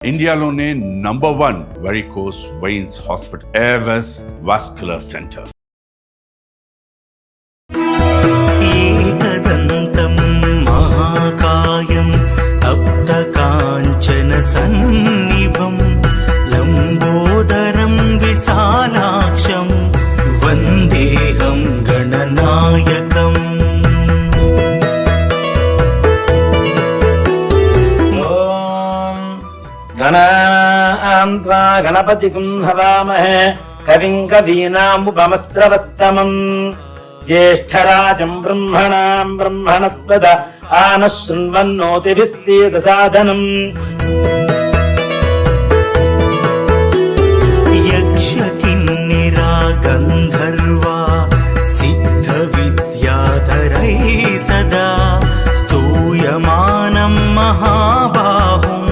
ఇండియాలోనే #1 varicose veins hospital Avis vascular centre. ఏకదంతం మహాకాయం తప్తకాంచన సన్నిభం లంబోదరం విశాలాక్షం వందేహం గణనాయకం. గణపతిం హవామహే కవిం కవీనాముపమస్రవస్తమం జ్యేష్ఠరాజం బ్రహ్మణాం బ్రహ్మణస్పద ఆనః శృణ్వన్నోతిభిः సీదసాదనం. యక్ష కిన్నెరా గంధర్వా సిద్ధ విద్యాధరై సదా స్తూయమానం మహాబాహుం.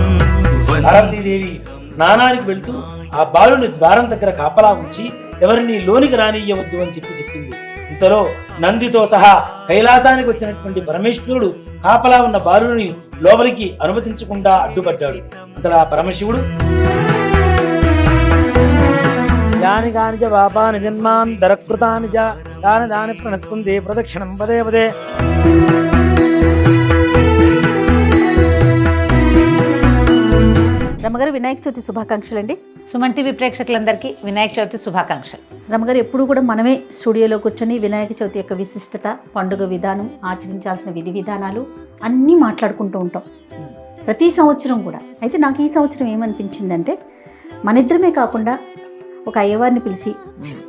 పార్వతీదేవి స్నానానికి వెళ్తూ ఆ బాలుని ద్వారం దగ్గర కాపలా ఉంచి ఎవరిని లోనికి రానియ్యవద్దు అని చెప్పింది. ఇంతలో నందితో సహా కైలాసానికి వచ్చినటువంటి పరమేశ్వరుడు కాపలా ఉన్న బాలుని లోపలికి అనుమతించకుండా అడ్డుపడ్డాడు. అంతలా పరమశివుడు యాని కానిచ పాపాని జన్మాన్ దరకృతాని చ దాని దాని ప్రణస్కందే ప్రదక్షిణం పదే పదే. రమగారు వినాయక చవితి శుభాకాంక్షలు అండి. సుమన్ టీవీ ప్రేక్షకులందరికీ వినాయక చవితి శుభాకాంక్షలు. రమగారు ఎప్పుడు కూడా మనమే స్టూడియోలో కూర్చొని వినాయక చవితి యొక్క విశిష్టత, పండుగ విధానం, ఆచరించాల్సిన విధి విధానాలు అన్నీ మాట్లాడుకుంటూ ఉంటాం ప్రతి సంవత్సరం కూడా. అయితే నాకు ఈ సంవత్సరం ఏమనిపించిందంటే మన ఇద్దరమే కాకుండా ఒక అయ్యవారిని పిలిచి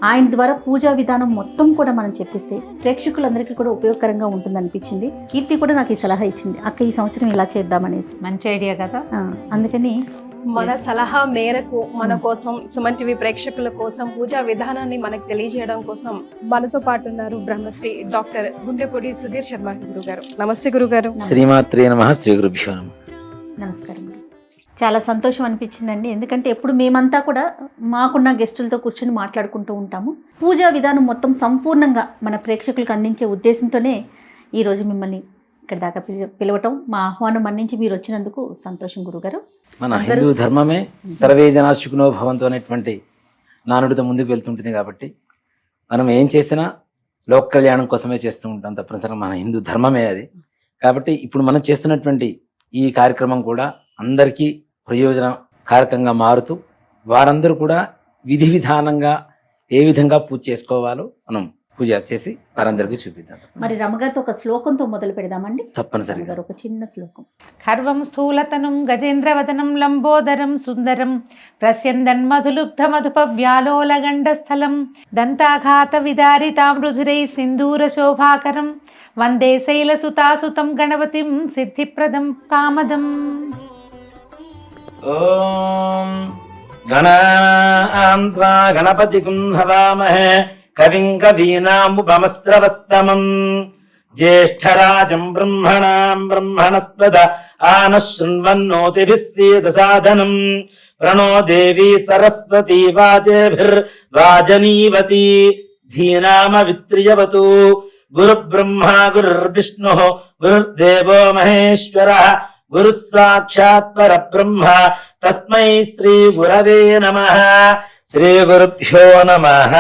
ఆయన ద్వారా పూజా విధానం మొత్తం కూడా మనం చెప్పిస్తే ప్రేక్షకులందరికీ కూడా ఉపయోగకరంగా ఉంటుంది అనిపించింది. కీర్తి కూడా నాకు ఈ సలహా ఇచ్చింది, అక్క ఈ సంవత్సరం ఇలా చేద్దామనేసి. మంచి ఐడియా కదా. అందుకని మన సలహా మేరకు మన కోసం, సుమన్ టీవీ ప్రేక్షకుల కోసం పూజా విధానాన్ని మనకు తెలియజేయడం కోసం మనతో పాటు ఉన్నారు బ్రహ్మశ్రీ డాక్టర్ గుండెపూడి సుధీర్ శర్మ గురుగారు. నమస్తే గురుగారు. శ్రీమాత్రే నమః. శ్రీ గురుభ్యో నమః. నమస్కారం. చాలా సంతోషం అనిపించిందండి. ఎందుకంటే ఎప్పుడు మేమంతా కూడా మాకున్న గెస్టులతో కూర్చొని మాట్లాడుకుంటూ ఉంటాము. పూజా విధానం మొత్తం సంపూర్ణంగా మన ప్రేక్షకులకు అందించే ఉద్దేశంతోనే ఈరోజు మిమ్మల్ని ఇక్కడ దాకా పిలవటం, మా ఆహ్వానం మన్నించి మీరు వచ్చినందుకు సంతోషం గురుగారు. మన హిందూ ధర్మమే సర్వే జనా సుఖినో భవంతు అనేటువంటి నానుడితో ముందుకు వెళ్తుంటుంది. కాబట్టి మనం ఏం చేసినా లోక కళ్యాణం కోసమే చేస్తూ ఉంటాం, తప్పనిసరిగా మన హిందూ ధర్మమే అది. కాబట్టి ఇప్పుడు మనం చేస్తున్నటువంటి ఈ కార్యక్రమం కూడా అందరికీ ప్రయోజనకారకంగా మారుతూ వారందరూ కూడా విధి విధానంగా ఏ విధంగా పూజ చేసుకోవాలో మనం పూజ చేసి వారందరికీ చూపిద్దాం. మరి రమగారితో ఒక శ్లోకంతో మొదలు పెడదామండి. తప్పనిసరిగా ఒక చిన్న శ్లోకం. ఖర్వం స్థూలతనం గజేంద్రవదనం లంబోదరం సుందరం ప్రస్యందన్ మధులుబ్ధ మధుప వ్యాలోలగండస్థలం దంతాఘాత విదారితాం రుధిరై సింధూర శోభాకరం వందే శైలసుతాసుతం గణపతిం సిద్ధిప్రదం కామదం. ఓం గణపతిం హవామహే కవిం కవీనాముపమస్రవస్తమం జ్యేష్ఠరాజం బ్రహ్మణాం బ్రహ్మణస్పద ఆనః శృణ్వన్నోతిభిः సీదసాదనం. ప్రణో దేవీ సరస్వతీ వాజేభిర్వాజనీవతి ధీనామవిత్రియవతు. గురుబ్రహ్మా గురుర్విష్ణుః గురుర్దేవో మహేశ్వరః గురు సాక్షాత్ పరబ్రహ్మ తస్మై శ్రీ గురవే నమః. శ్రీ గురుభ్యో నమః.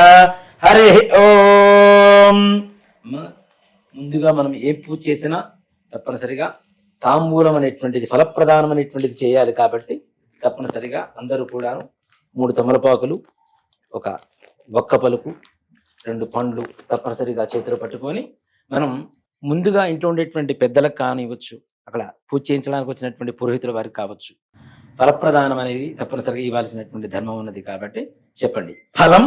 హరి ఓం. ముందుగా మనం ఏ పూజ చేసినా తప్పనిసరిగా తాంబూలం అనేటువంటిది, ఫలప్రదానం అనేటువంటిది చేయాలి. కాబట్టి తప్పనిసరిగా అందరూ కూడా 3 తమలపాకులు, ఒక ఒక్క పలుకు, 2 పండ్లు తప్పనిసరిగా చేతిలో పట్టుకొని మనం ముందుగా ఇంట్లో ఉండేటువంటి పెద్దలకు కానివ్వచ్చు, అక్కడ పూజ చేయించడానికి వచ్చినటువంటి పురోహితుల వారికి కావచ్చు, ఫలప్రదానం అనేది తప్పనిసరిగా ఇవ్వాల్సినటువంటి ధర్మం ఉన్నది. కాబట్టి చెప్పండి. ఫలం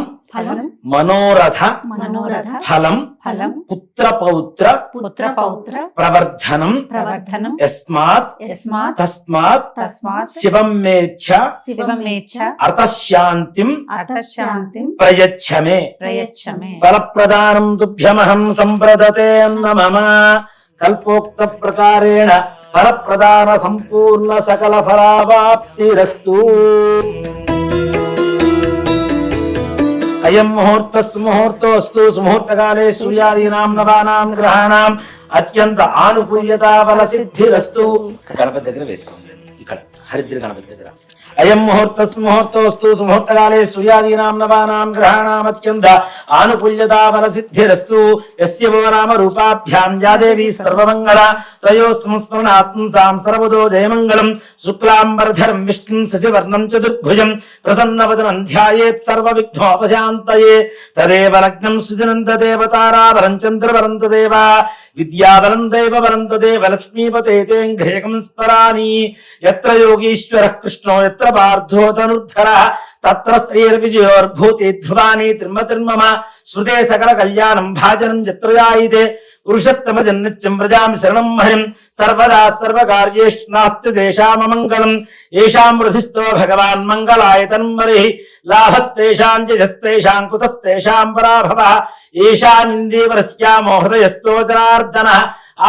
మనోరథ ఫలం పుత్ర పౌత్ర ప్రవర్ధనం యస్మాత్ తస్మాత్ శివం మేచ్ఛ అర్థశాంతిం ప్రయచ్ఛమే. ఫలప్రదానం తుభ్యమహం సంప్రదతే మమ. కల్పోక్త ప్రకారేణ ఫలప్రదాన సంపూర్ణ సకల ఫలావాప్తిరస్తు. అయం ముహూర్తోస్తు. సుముహూర్తకాలే సూర్యాదీనాం నవానాం గ్రహాణాం అత్యంత ఆనుకూల్యతా ఫల సిద్ధిరస్తు. గణపతి దగ్గర వేస్తుంది, ఇక్కడ హరిద్ర గణపతి దగ్గర అయం ముహూర్తోస్తు సుముహూర్తకాలే సూర్యాదీనాం నవానాం గ్రహాణాం అత్యంత ఆనుకూల్యతా బల సిద్ధిరస్తు యస్య భువనామ రూపాభ్యాం యా దేవీ సర్వమంగళ త్రయో సంస్మరణాత్మసాం సర్వదో జయమంగళం శుక్లాంబరధరం విష్ణుం శశివర్ణం చతుర్భుజం ప్రసన్నవదనం ధ్యాయేత్ సర్వవిఘ్నోపశాంతయే తదేవ లగ్నం సుదినం తదేవ తారాబలం చంద్రబలం తదేవ విద్యాబలం దైవబలం తదేవ లక్ష్మీపతే తేంఘ్రేకం స్మరామి యత్ర యోగీశ్వరః కృష్ణో యత్ర పార్థో ధనుర్ధరః తత్ర శ్రీర్విజయోర్భూతి ధ్రువాని తిర్మతిర్మమ స్మృతే సకల కళ్యాణం భాజనం యత్ర జాయితే పురుషత్తమ జన్నిత్యం వ్రజామి శరణం హరిం సర్వదా సర్వకార్యేషు నాస్తి తేషామమంగళం ఏషాం హృదిస్థో భగవాన్ మంగళాయ తన్మరిః లాభస్తేషాం జయస్తేషాం కుతస్తేషాం పరాభవః ఏషామిందేవరస్యామో హృదయస్థో జనార్దనః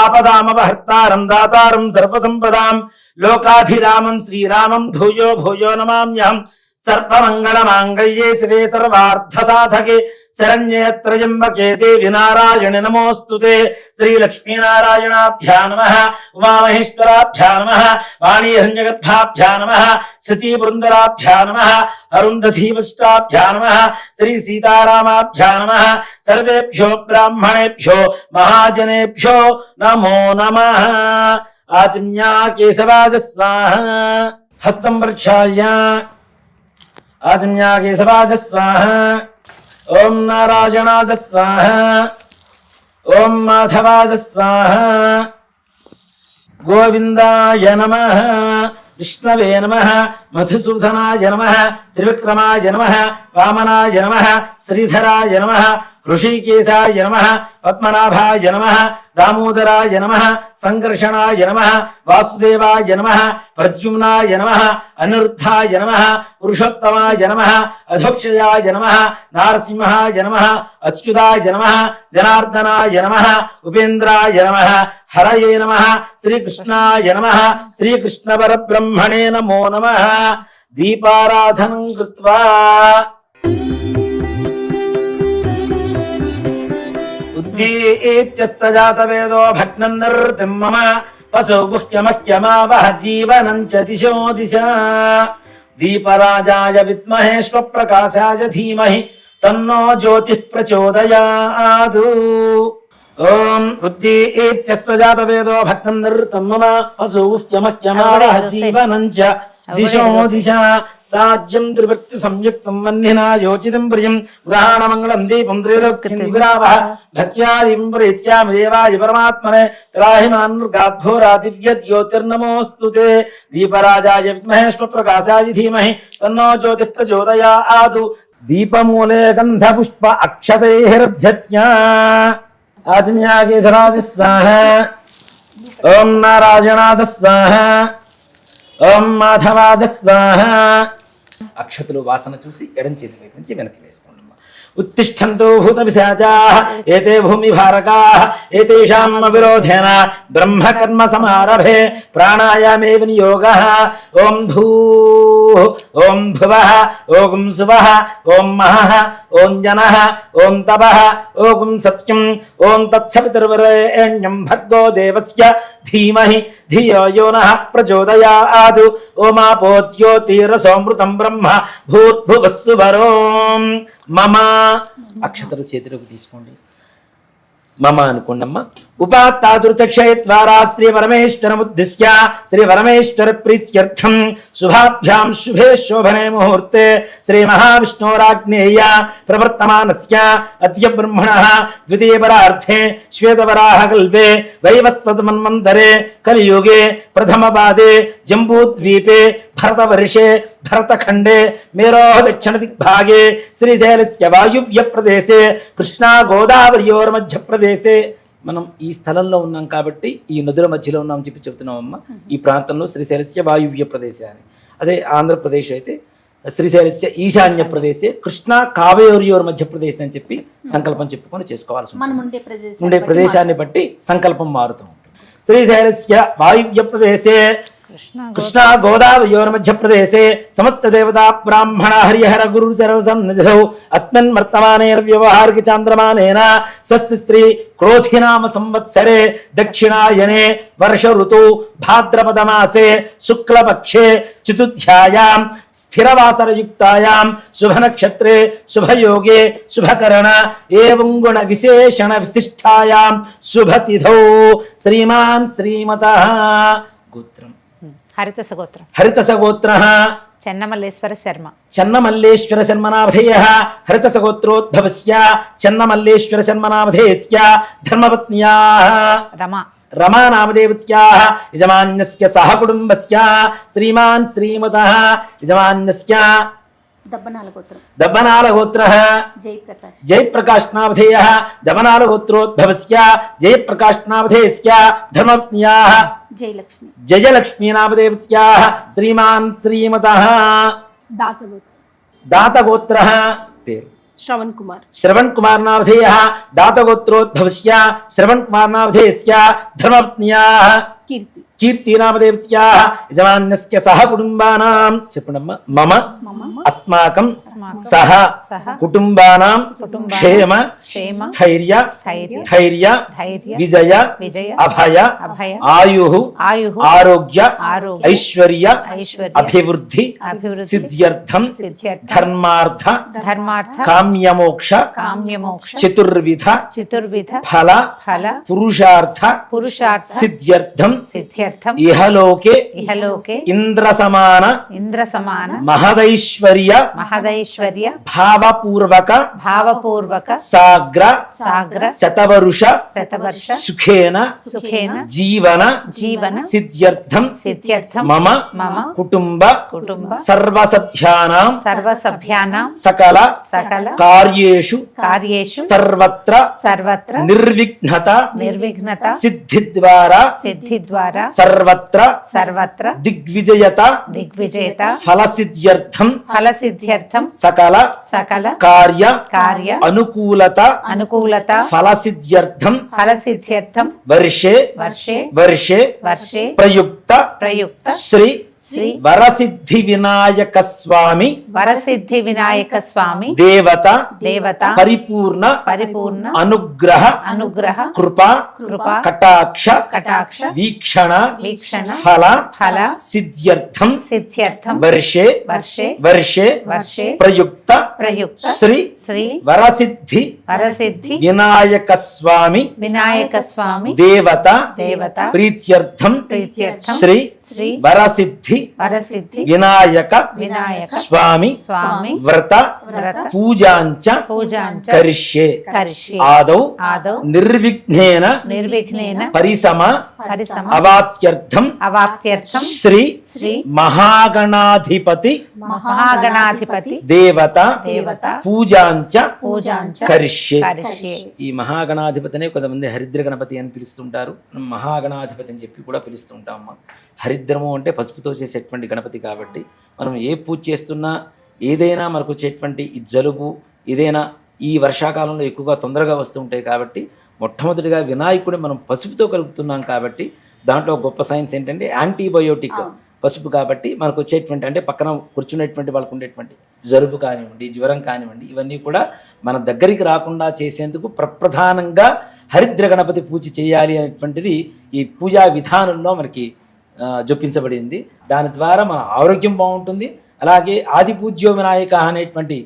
ఆపదామపహర్తారం దాతారం సర్వసంపదాం లోకాభిరామం శ్రీరామం భూయో భూయో నమామ్యహం సర్వమంగళమాంగళ్యే శివే సర్వార్థసాధకే శరణ్యే త్రయంబకే దేవి నారాయణి నమోస్తుతే శ్రీలక్ష్మీనారాయణాభ్యా నమః ఉమామహేశ్వరాభ్యా నమః వాణీహిరణ్యగర్భాభ్యా నమః శచీబృందరాభ్యా నమః అరుంధధీవష్టాభ్యా నమః శ్రీ సీతారామాభ్యా నమః సర్వేభ్యో బ్రాహ్మణేభ్యో మహాజనేభ్యో నమో నమః ఆచమ్యా కేశవాజ స్వాహ హస్తం ప్రక్షాళ్య ఆచమ్యా కేశవాజ స్వాహ ఓం నారాయణాజ స్వాహ ఓం మాధవాజ స్వాహ గోవిందాయ నమః విష్ణవే నమః మధుసూదనాయ నమః త్రివిక్రమాయ నమః వామనాయ నమః శ్రీధరాయ నమః ఋషికేశాయ నమః పద్మనాభాయ నమః దామోదరాయ నమః సంకర్షణాయ నమః వాసుదేవాయ నమః ప్రద్యుమ్నాయ నమః అనిరుద్ధాయ నమః పురుషోత్తమాయ నమః అధోక్షయాయ నమః నారసింహాయ నమః అచ్యుతాయ నమః జనార్దనాయ నమః ఉపేంద్రాయ నమః హరయే నమః శ్రీకృష్ణాయ నమః శ్రీకృష్ణ పరబ్రహ్మణే నమో నమః దీపారాధనం కృత్వా ఉద్దీప్యస్తజాతవేదో భగ్నం నిర్తిం మమ వసో గుహ్యమహ్యమావహ జీవనం చ దిశో దిశ దీపరాజాయ విద్మహే స్వప్రకాశాయ ధీమహి తన్నో జ్యోతిః ప్రచోదయాదు ఓం ఉద్దీప్యస్తజాతవేదో భగ్నం నిర్తిం మమ వసో గుహ్యమహ్యమావహ జీవనం చ దిశో దిశ సాజ్యం త్రివృత్తి సంయుక్తం వన్నినా యోచితం ప్రియం గ్రహాణమంగళం దీపం త్రైలోక్యం విరావః భక్త్యాదిం ప్రీత్యామి దేవాయ పరమాత్మనే త్రాహిమాన్గాద్ఘోరా దివ్య జ్యోతిర్నమోస్తుతే దీపరాజాయ విద్మహే స్వప్రకాశాయ ధీమహి తన్నో జ్యోతిః ప్రచోదయాదు దీపమూలే గంధ పుష్ప అక్షతైర్భ్యత్య ఆచమ్యా కేశరాజ స్వాహ ఓం నారాయణాజ స్వాహ ఓం మాధవాజ స్వాహ అక్షతులు వాసన చూసి ఎడం చేతి వైపు నుంచి వెనక్కి వేసుకోండి. ఉత్తిష్టంతో భూత పిశాచాః ఏతే భూమి భారకాః ఏతేషాం విరోధేన బ్రహ్మ కర్మ సమారభే ప్రాణాయామే వినియోగః ఓం భూః ఓం భువః ఓం సువః ఓం మహః ఓం జనః ఓం తపః ఓం సత్యం ఓం తత్సవితుర్వరేణ్యం భర్గో దేవస్య ధీమహి ధియో యో నః ప్రచోదయాత్ ఓమాపో జ్యోతిరసోమృతం బ్రహ్మ భూర్భువస్సువరోం మమ అక్షతలు చేతిలోకి తీసుకోండి. మమ అనుకోండమ్మ. ఉపాత్తాదుర్తక్షయ ద్వారా శ్రీ పరమేశ్వరముద్దిశ్య శ్రీ పరమేశ్వర ప్రీత్యర్థం శుభాభ్యాం శుభే శోభనే ముహూర్తే శ్రీ మహావిష్ణోరాజ్ఞేయ ప్రవర్తమానస్య అద్య బ్రహ్మణః ద్వితీయపరార్థే శ్వేతవరాహ కల్పే వైవస్వతమన్వంతరే కలియుగే ప్రథమపాదే జంబూద్వీపే భరతవర్షే భరతఖండే మేరోః దక్షిణ దిగ్భాగే శ్రీశైలస్య వాయువ్య ప్రదేశే కృష్ణా గోదావరియోర్మధ్య ప్రదేశే. మనం ఈ స్థలంలో ఉన్నాం కాబట్టి ఈ నదుల మధ్యలో ఉన్నామని చెప్పి చెప్తున్నామమ్మ. ఈ ప్రాంతంలో శ్రీశైలస్య వాయువ్య ప్రదేశే అని, అదే ఆంధ్రప్రదేశ్ అయితే శ్రీశైలస్య ఈశాన్య ప్రదేశే కృష్ణా కావేరియోర్ మధ్య ప్రదేశ్ అని చెప్పి సంకల్పం చెప్పుకొని చేసుకోవాల్సి ఉంటుంది. ఉండే ప్రదేశాన్ని బట్టి సంకల్పం మారుతూ ఉంటుంది. శ్రీశైలస్య వాయువ్య ప్రదేశే కృష్ణ గోదావయోర్ మధ్యప్రదేశే సమస్త దేవతా బ్రాహ్మణ హరిహర గురు సర్వసన్నిధౌ అస్మిన్ వర్తమానేర్వ్యవహారిక చాంద్రమానేన స్వస్తి స్త్రీ క్రోధినామ సంవత్సరే దక్షిణాయనే వర్ష ఋతు భాద్రపద మాసే శుక్లపక్షే చతుర్థ్యాయాం స్థిరవాసరయుక్తాయాం శుభనక్షత్రే శుభయోగే శుభకరణ ఏవం గుణ విశేషణ విశిష్టాయాం శుభతిథౌ శ్రీమాన్ శ్రీమతః గోత్రం హరితసగోత్రః చెన్నమల్లేశ్వర శర్మ చెన్నమల్లేశ్వర శర్మనామధేయః హరితసగోత్రోద్భవస్య చెన్నమల్లేశ్వర శర్మనామధేయస్య ధర్మపత్న్యాః రమా నామదేవత్యాః యజమాన్యస్య సహ కుటుంబస్య శ్రీమాన్ శ్రీమతః యజమాన్యస్య దబ్బనాల గోత్రః జయప్రకాశ్ నామధేయః దబ్బనాల గోత్రోద్భవస్య జయప్రకాశ్ నామధేయస్య ధర్మపత్న్యాః జయలక్ష్మీ నామదేవత్యాః శ్రీమాన్ శ్రీమతః దాతగోత్రః పేరు శ్రవణ్ కుమార్ నామధేయః దాతగోత్రోద్భవస్య శ్రవణ్ కుమార్ నామధేయస్య ధర్మపత్న్యాః కీర్తి నామదేవత్యాః యజమాన్యస్య సహ కుటుంబానాం చెప్పండమ్మా మమ అస్మాకం సహ కుటుంబానాం క్షేమ స్థైర్య ధైర్య విజయ అభయ ఆయుః ఆరోగ్య ఐశ్వర్య అభివృద్ధి సిద్ధ్యర్థం ధర్మార్థ కామ్యమోక్ష చతుర్విధ ఫల పురుషార్థ సిద్ధ్యర్థం ఇహలోకే ఇంద్ర సమాన మహదైశ్వర్య భావపూర్వక సాగ్ర శతవరుష సుఖేన జీవన సిద్ధ్యర్థం మమ కుటుంబ సర్వసభ్యానాం సకల కార్యేషు సర్వత్ర నిర్విఘ్నత సిద్ధి ద్వారా సర్వత్ర దిగ్విజయత ఫలసిద్ధ్యర్థం సకల కార్య అనుకూలత ఫలసిద్ధ్యర్థం వర్షే ప్రయుక్త శ్రీ వరసిద్ధి వినాయక స్వామి దేవత పరిపూర్ణ అనుగ్రహ కృపా కటాక్ష వీక్షణ ఫల సిద్ధ్యర్థం వర్షే ప్రయుక్త శ్రీ వరసిద్ధి వినాయక స్వామి దేవత ప్రీత్యర్థం శ్రీ వరసిద్ధి వినాయక స్వామి వ్రత పూజాంచ కరిష్యే ఆదౌ నిర్విఘ్నేన పరిసమ అవాప్త్యర్థం శ్రీ మహాగణాధిపతి దేవత పూజాంచ కరిష్యే. ఈ మహాగణాధిపతినే కొంతమంది హరిద్ర గణపతి అని పిలుస్తుంటారు, మహాగణాధిపతి అని చెప్పి కూడా పిలుస్తుంటాం. హరిద్రము అంటే పసుపుతో చేసేటువంటి గణపతి కాబట్టి మనం ఏ పూజ చేస్తున్నా ఏదైనా మనకు వచ్చేటువంటి ఈ జలుబు ఏదైనా ఈ వర్షాకాలంలో ఎక్కువగా తొందరగా వస్తూ ఉంటాయి కాబట్టి మొట్టమొదటిగా వినాయకుడిని మనం పసుపుతో కలుపుతున్నాం కాబట్టి దాంట్లో గొప్ప సైన్స్ ఏంటంటే యాంటీబయోటిక్ పసుపు కాబట్టి మనకు వచ్చేటువంటి అంటే పక్కన కూర్చునేటువంటి వాళ్ళకు ఉండేటువంటి జలుబు కానివ్వండి జ్వరం కానివ్వండి ఇవన్నీ కూడా మన దగ్గరికి రాకుండా చేసేందుకు ప్రప్రధానంగా హరిద్ర గణపతి పూజ చేయాలి అనేటువంటిది ఈ పూజా విధానంలో మనకి జొప్పించబడింది. దాని ద్వారా మన ఆరోగ్యం బాగుంటుంది. అలాగే ఆది పూజ్యో వినాయక అనేటువంటి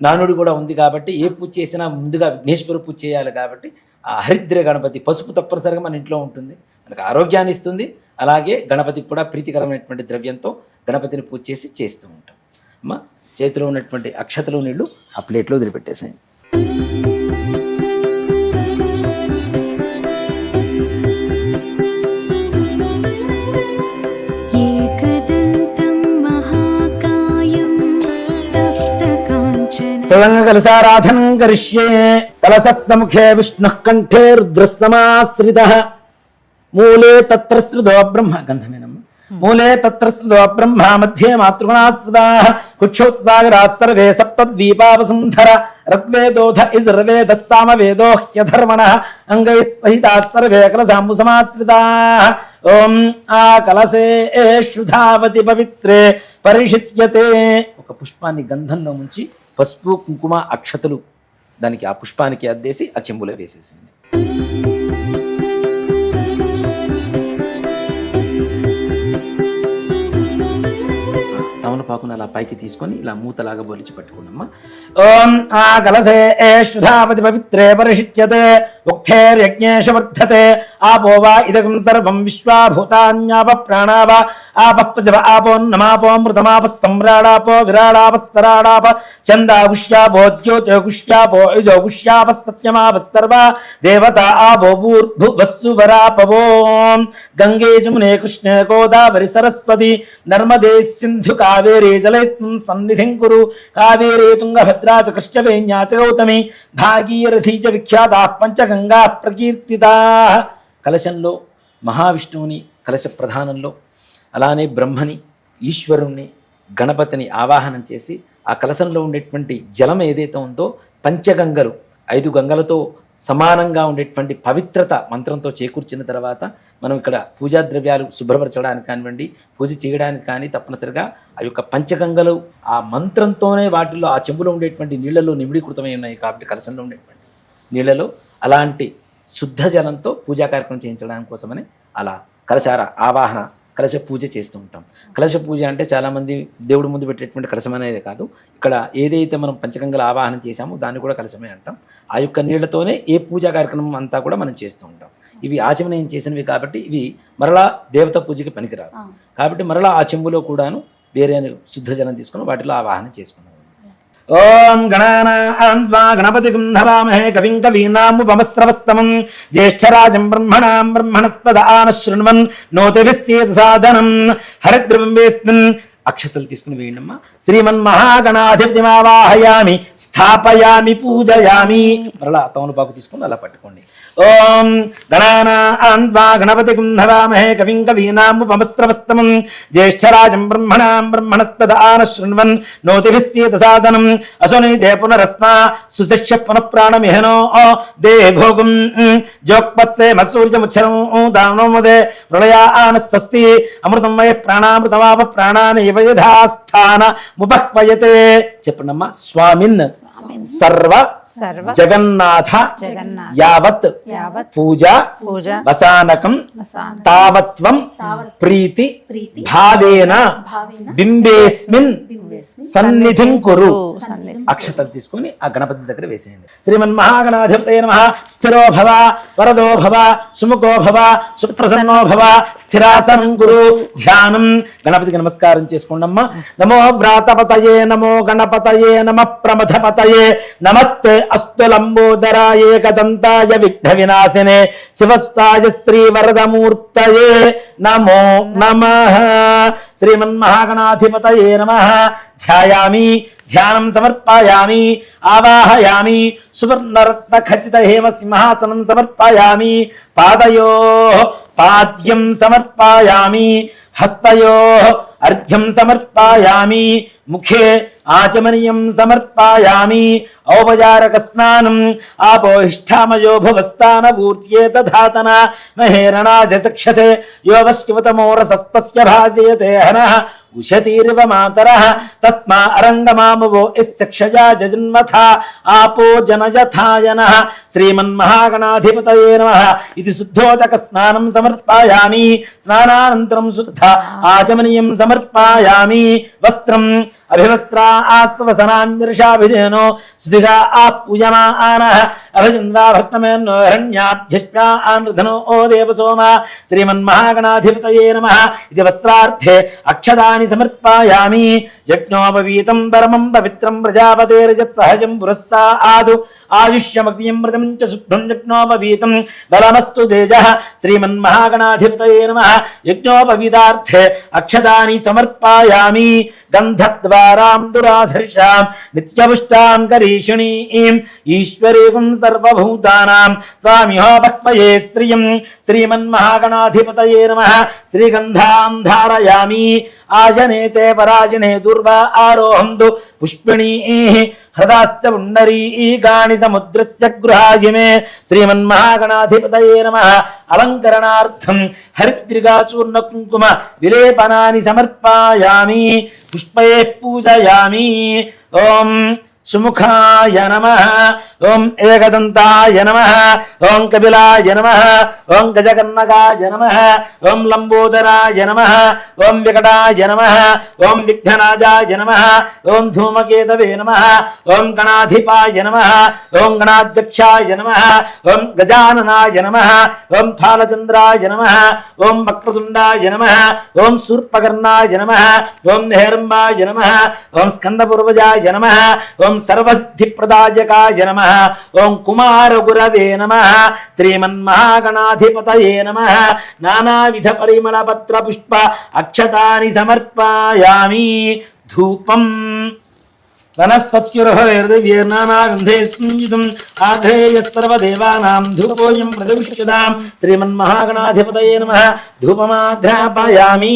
నానుడు కూడా ఉంది కాబట్టి ఏ పూజ చేసినా ముందుగా విఘ్నేశ్వర పూజ చేయాలి కాబట్టి ఆ హరిద్ర గణపతి పసుపు తప్పనిసరిగా మన ఇంట్లో ఉంటుంది, మనకు ఆరోగ్యాన్ని ఇస్తుంది. అలాగే గణపతికి కూడా ప్రీతికరమైనటువంటి ద్రవ్యంతో గణపతిని పూజ చేస్తూ ఉంటాం. అమ్మ చేతిలో ఉన్నటువంటి అక్షతలు నీళ్లు ఆ ప్లేట్లో వదిలిపెట్టేసాయి. కలసారాధనం కరిష్యే. కలసముఖే విష్ణు కంఠే రుద్రస్తమాశ్రిత మూలే తత్ర శ్రుతో బ్రహ్మ గంధమేనమ్మ. మూలే తత్ర స్థితో బ్రహ్మ మధ్యే మాతృగుణాస్పదాః కుక్షోత్సాగరాः సర్వే సప్తద్వీపావసుంధర ఋగ్వేదోధ యజుర్వేదः సామవేదో హ్యధర్మణः అంగైः సహితాः సర్వే కలశాంబు సమాశ్రితాः ఓం ఆ కలశేషు ధావతి పవిత్రే పరిషిచ్యతే. ఒక పుష్పాన్ని గంధంలో ముంచి పసుపు కుంకుమ అక్షతలు దానికి ఆ పుష్పానికి అద్దేసి ఆ చెంబులో వేసేసింది. తమలపాకును అలా పైకి తీసుకొని ఇలా మూతలాగా బొలిచి పట్టుకున్నామ్మా. ఓం ఆ కలశేషు ధావతి పవిత్రే పరిషిచ్యతే ఉక్తేర్యజ్ఞేష వర్ధతే ఆపో వా ఇదగం సర్వం విశ్వాభూతాన్యాప ప్రాణావ ఆపః ఆపోన్నమాపోమృతమాప సమ్రాడాపో విరాడాపస్తరాడాప చందాగుష్యాపో జ్యోతిగుష్యాపో యజోగుష్యాప సత్యమాప సర్వ దేవత ఆపో భూర్భువస్సువరాపవో. గంగే జమునే కృష్ణే గోదావరి సరస్వతి నర్మదే సింధు కావేరీ జలైస్మిన్ సన్నిధిం కురు. కావేరీ తుంగభద్రా చ కృష్ణవేణ్యా చ గౌతమి భాగీరథీ చ విఖ్యాతాః పంచగంగా ప్రకీర్తితాః. కలశంలో మహావిష్ణువుని కలశ ప్రధానంలో, అలానే బ్రహ్మని, ఈశ్వరుణ్ణి, గణపతిని ఆవాహనం చేసి ఆ కలశంలో ఉండేటువంటి జలం ఏదైతే ఉందో పంచగంగలు 5 గంగలతో సమానంగా ఉండేటువంటి పవిత్రత మంత్రంతో చేకూర్చిన తర్వాత మనం ఇక్కడ పూజా ద్రవ్యాలు శుభ్రపరచడానికి కానివ్వండి, పూజ చేయడానికి కానీ తప్పనిసరిగా ఆ యొక్క పంచగంగలు ఆ మంత్రంతోనే వాటిల్లో ఆ చెంబులో ఉండేటువంటి నీళ్లలో నిమిడీకృతమై ఉన్నాయి కాబట్టి కలశంలో ఉండేటువంటి నీళ్లలో అలాంటి శుద్ధ జలంతో పూజా కార్యక్రమం చేయించడానికి కోసమని అలా కలశార ఆవాహన కలశ పూజ చేస్తూ ఉంటాం. కలశ పూజ అంటే చాలామంది దేవుడి ముందు పెట్టేటువంటి కలశం అనేది కాదు, ఇక్కడ ఏదైతే మనం పంచగంగల ఆవాహనం చేశామో దాన్ని కూడా కలశమే అంటాం. ఆ యొక్క నీళ్లతోనే ఏ పూజా కార్యక్రమం అంతా కూడా మనం చేస్తూ ఉంటాం. ఇవి ఆచమనం చేసినవి కాబట్టి ఇవి మరలా దేవత పూజకి పనికిరాదు కాబట్టి మరలా ఆ చెంబులో కూడాను వేరే శుద్ధ జలం తీసుకుని వాటిలో ఆవాహన చేసుకున్నాం. ఓం గణానాం త్వా గణపతిం హవామహే కవిం కవీనాముపమస్రవస్తమం జ్యేష్ఠరాజం బ్రహ్మణాం బ్రహ్మణస్పద ఆనశృణ్వన్ నోతిభిస్సేద సాధనం. హరిద్రవింబేస్మిన్ అక్షతలు తీసుకుని వేయండమ్మా. శ్రీమన్మహాగణాధిపతిమావాహయామి స్థాపయామి పూజయామి. మరలా తమలపాకు తీసుకుని అలా పట్టుకోండి. ఓం గణానాం త్వా గణపతిం హవామహే కవిం కవీనాముపమస్రవస్తమం జ్యేష్ఠరాజం బ్రహ్మణాం బ్రహ్మణస్పద ఆనశృణ్వన్ నోతిభిస్సేద సాధనం. అసునీతే పునరస్మా సుశిష్య పునః ప్రాణమిహనో దే భోగం జోక్పస్సేమ సూర్యముచ్చరం దానోముదే ప్రళయా ఆనస్తస్తి అమృతం వయ ప్రాణామృతమాప ప్రాణాని యథాస్థాన ముపహ్వయతే. చెప్పండమ్మా. స్వామిన్ సర్వ జగన్నాథ యావత్ పూజ వసానకం తావత్వం ప్రీతి భావేన బింబేస్మిన్ సన్నిధిం కురు. అక్షతలు తీసుకొని ఆ గణపతి దగ్గర వేసేయండి. శ్రీమన్మహాగణాధిపతయే నమః. స్థిరో భవ వరదో భవ సుముఖో భవ సుప్రసన్నో భవ స్థిరాసనం కురు. ధ్యానం. గణపతికి నమస్కారం చేసుకోండమ్మా. నమో వ్రాతపతయే నమో గణపతయే నమ ప్రమథపతయే నమస్తే అస్తు లంబోదరాయ ఏకదంతాయ విఘ్న వినాశినే శివస్తాయ శ్రీ వరదమూర్తయే నమో నమః. శ్రీమన్మహాగణాధిపతయే నమః. ధ్యాయామి ధ్యానం సమర్పయామి ఆవాహయామి సువర్ణరత్న ఖచిత హేమ సింహాసనం సమర్పయామి. పాదయోః పాద్యం సమర్పయామి హస్తయోః అర్ఘ్యం సమర్పయామి. ముఖే ఆచమనీయం సమర్పయామి. ఔపచారక స్నానం. ఆపోహిష్టామయో భవస్థాన పూర్త్యేత ధాతన మహేరణాజ సక్షసే యోగశివతమోరసస్తస్య భాజయతే హనః ఉషతీరివ మాతరః తస్మా అరంగమామవో ఇస్సక్షయా జజన్మథ ఆపో జనజథాయనః. శ్రీమన్మహాగణాధిపతయే నమః. ఇది శుద్ధోదక స్నానం సమర్పయామి. స్నానానంతరం శుద్ధ ఆచమనీయం సమర్పయామి. వస్త్రం అభివస్త్రా ఆస్వసనాన్నిర్షాభిధేనో సుధిగా ఆపూజమానః. అభిచంద్రా భక్తమేన్నో హిరణ్యాభ్యష్ట్యా ఆనృధనో ఓ దేవసోమ. శ్రీమన్మహాగణాధిపతయే నమః. ఇది వస్త్రార్థే అక్షదాని సమర్పయామి. యజ్ఞోపవీతం పరమం పవిత్రం ప్రజాపతేర్యత్ సహజం పురస్తాదు ఆయుష్యమగ్నియం మృతం చ శుభ్రం యజ్ఞోపవీతం బలమస్తు తేజః. శ్రీమన్మహాగణాధిపతయే నమః. యజ్ఞోపవీతార్థే అక్షదాని సమర్పయామి. గంధద్వారాం దురాధర్షాం నిత్యపుష్టాం కరీషిణీం ఈశ్వరీకం సర్వభూతానాం త్వామిహోపక్మయే శ్రియం శ్రీమన్మహాగణాధిపతయే నమః శ్రీగంధాం ధారయామి ఆజనేతే పరాజనే దుర్వా ఆరోహంతు పుష్పిణీః హృదాశ్చ పుండరీకాణి సముద్రస్య గృహాజిమే శ్రీమన్మహాగణాధిపతయే నమః అలంకరణార్థం హరిద్రిగాచూర్ణ కుంకుమ విలేపనాని సమర్పయామి పుష్పైః పూజయామి. ఓం సుముఖాయ నమః, ఓం ఏకదంతాయ నమః, ఓం కపిలాయ నమః, ఓం గజకర్ణకాయ నమః, ఓం లంబోదరాయ నమః, ఓం వికటాయ నమః, ఓం విఘ్నరాజాయ నమః, ఓం ధూమకేతవే నమః, ఓం గణాధిపాయ నమః, ఓం గణాధ్యక్షాయ నమః, ఓం గజాననాయ నమః, ఓం ఫాలచంద్రాయ నమః, ఓం వక్రతుండాయ నమః, ఓం శూర్పకర్ణాయ నమః, ఓం నిహరంబాయ నమః, ఓం స్కందపూర్వజాయ నమః, ఓం సర్వసిద్ధిప్రదాయకాయ నమః, ఓం కుమారగురవే నమః శ్రీమన్మహాగణాధిపతయే నమః నానావిధ పరిమళ పత్ర పుష్ప అక్షతాని సమర్పయామి. ధూపం వనస్పత్యుర్హైర్దివ్యేర్నానాగంధే సంయుతం ఆధేయ సర్వదేవానాం ధూపోయం ప్రతిష్ఠితాం శ్రీమన్మహాగణాధిపతయే నమః ధూపమాఘ్రాపయామి.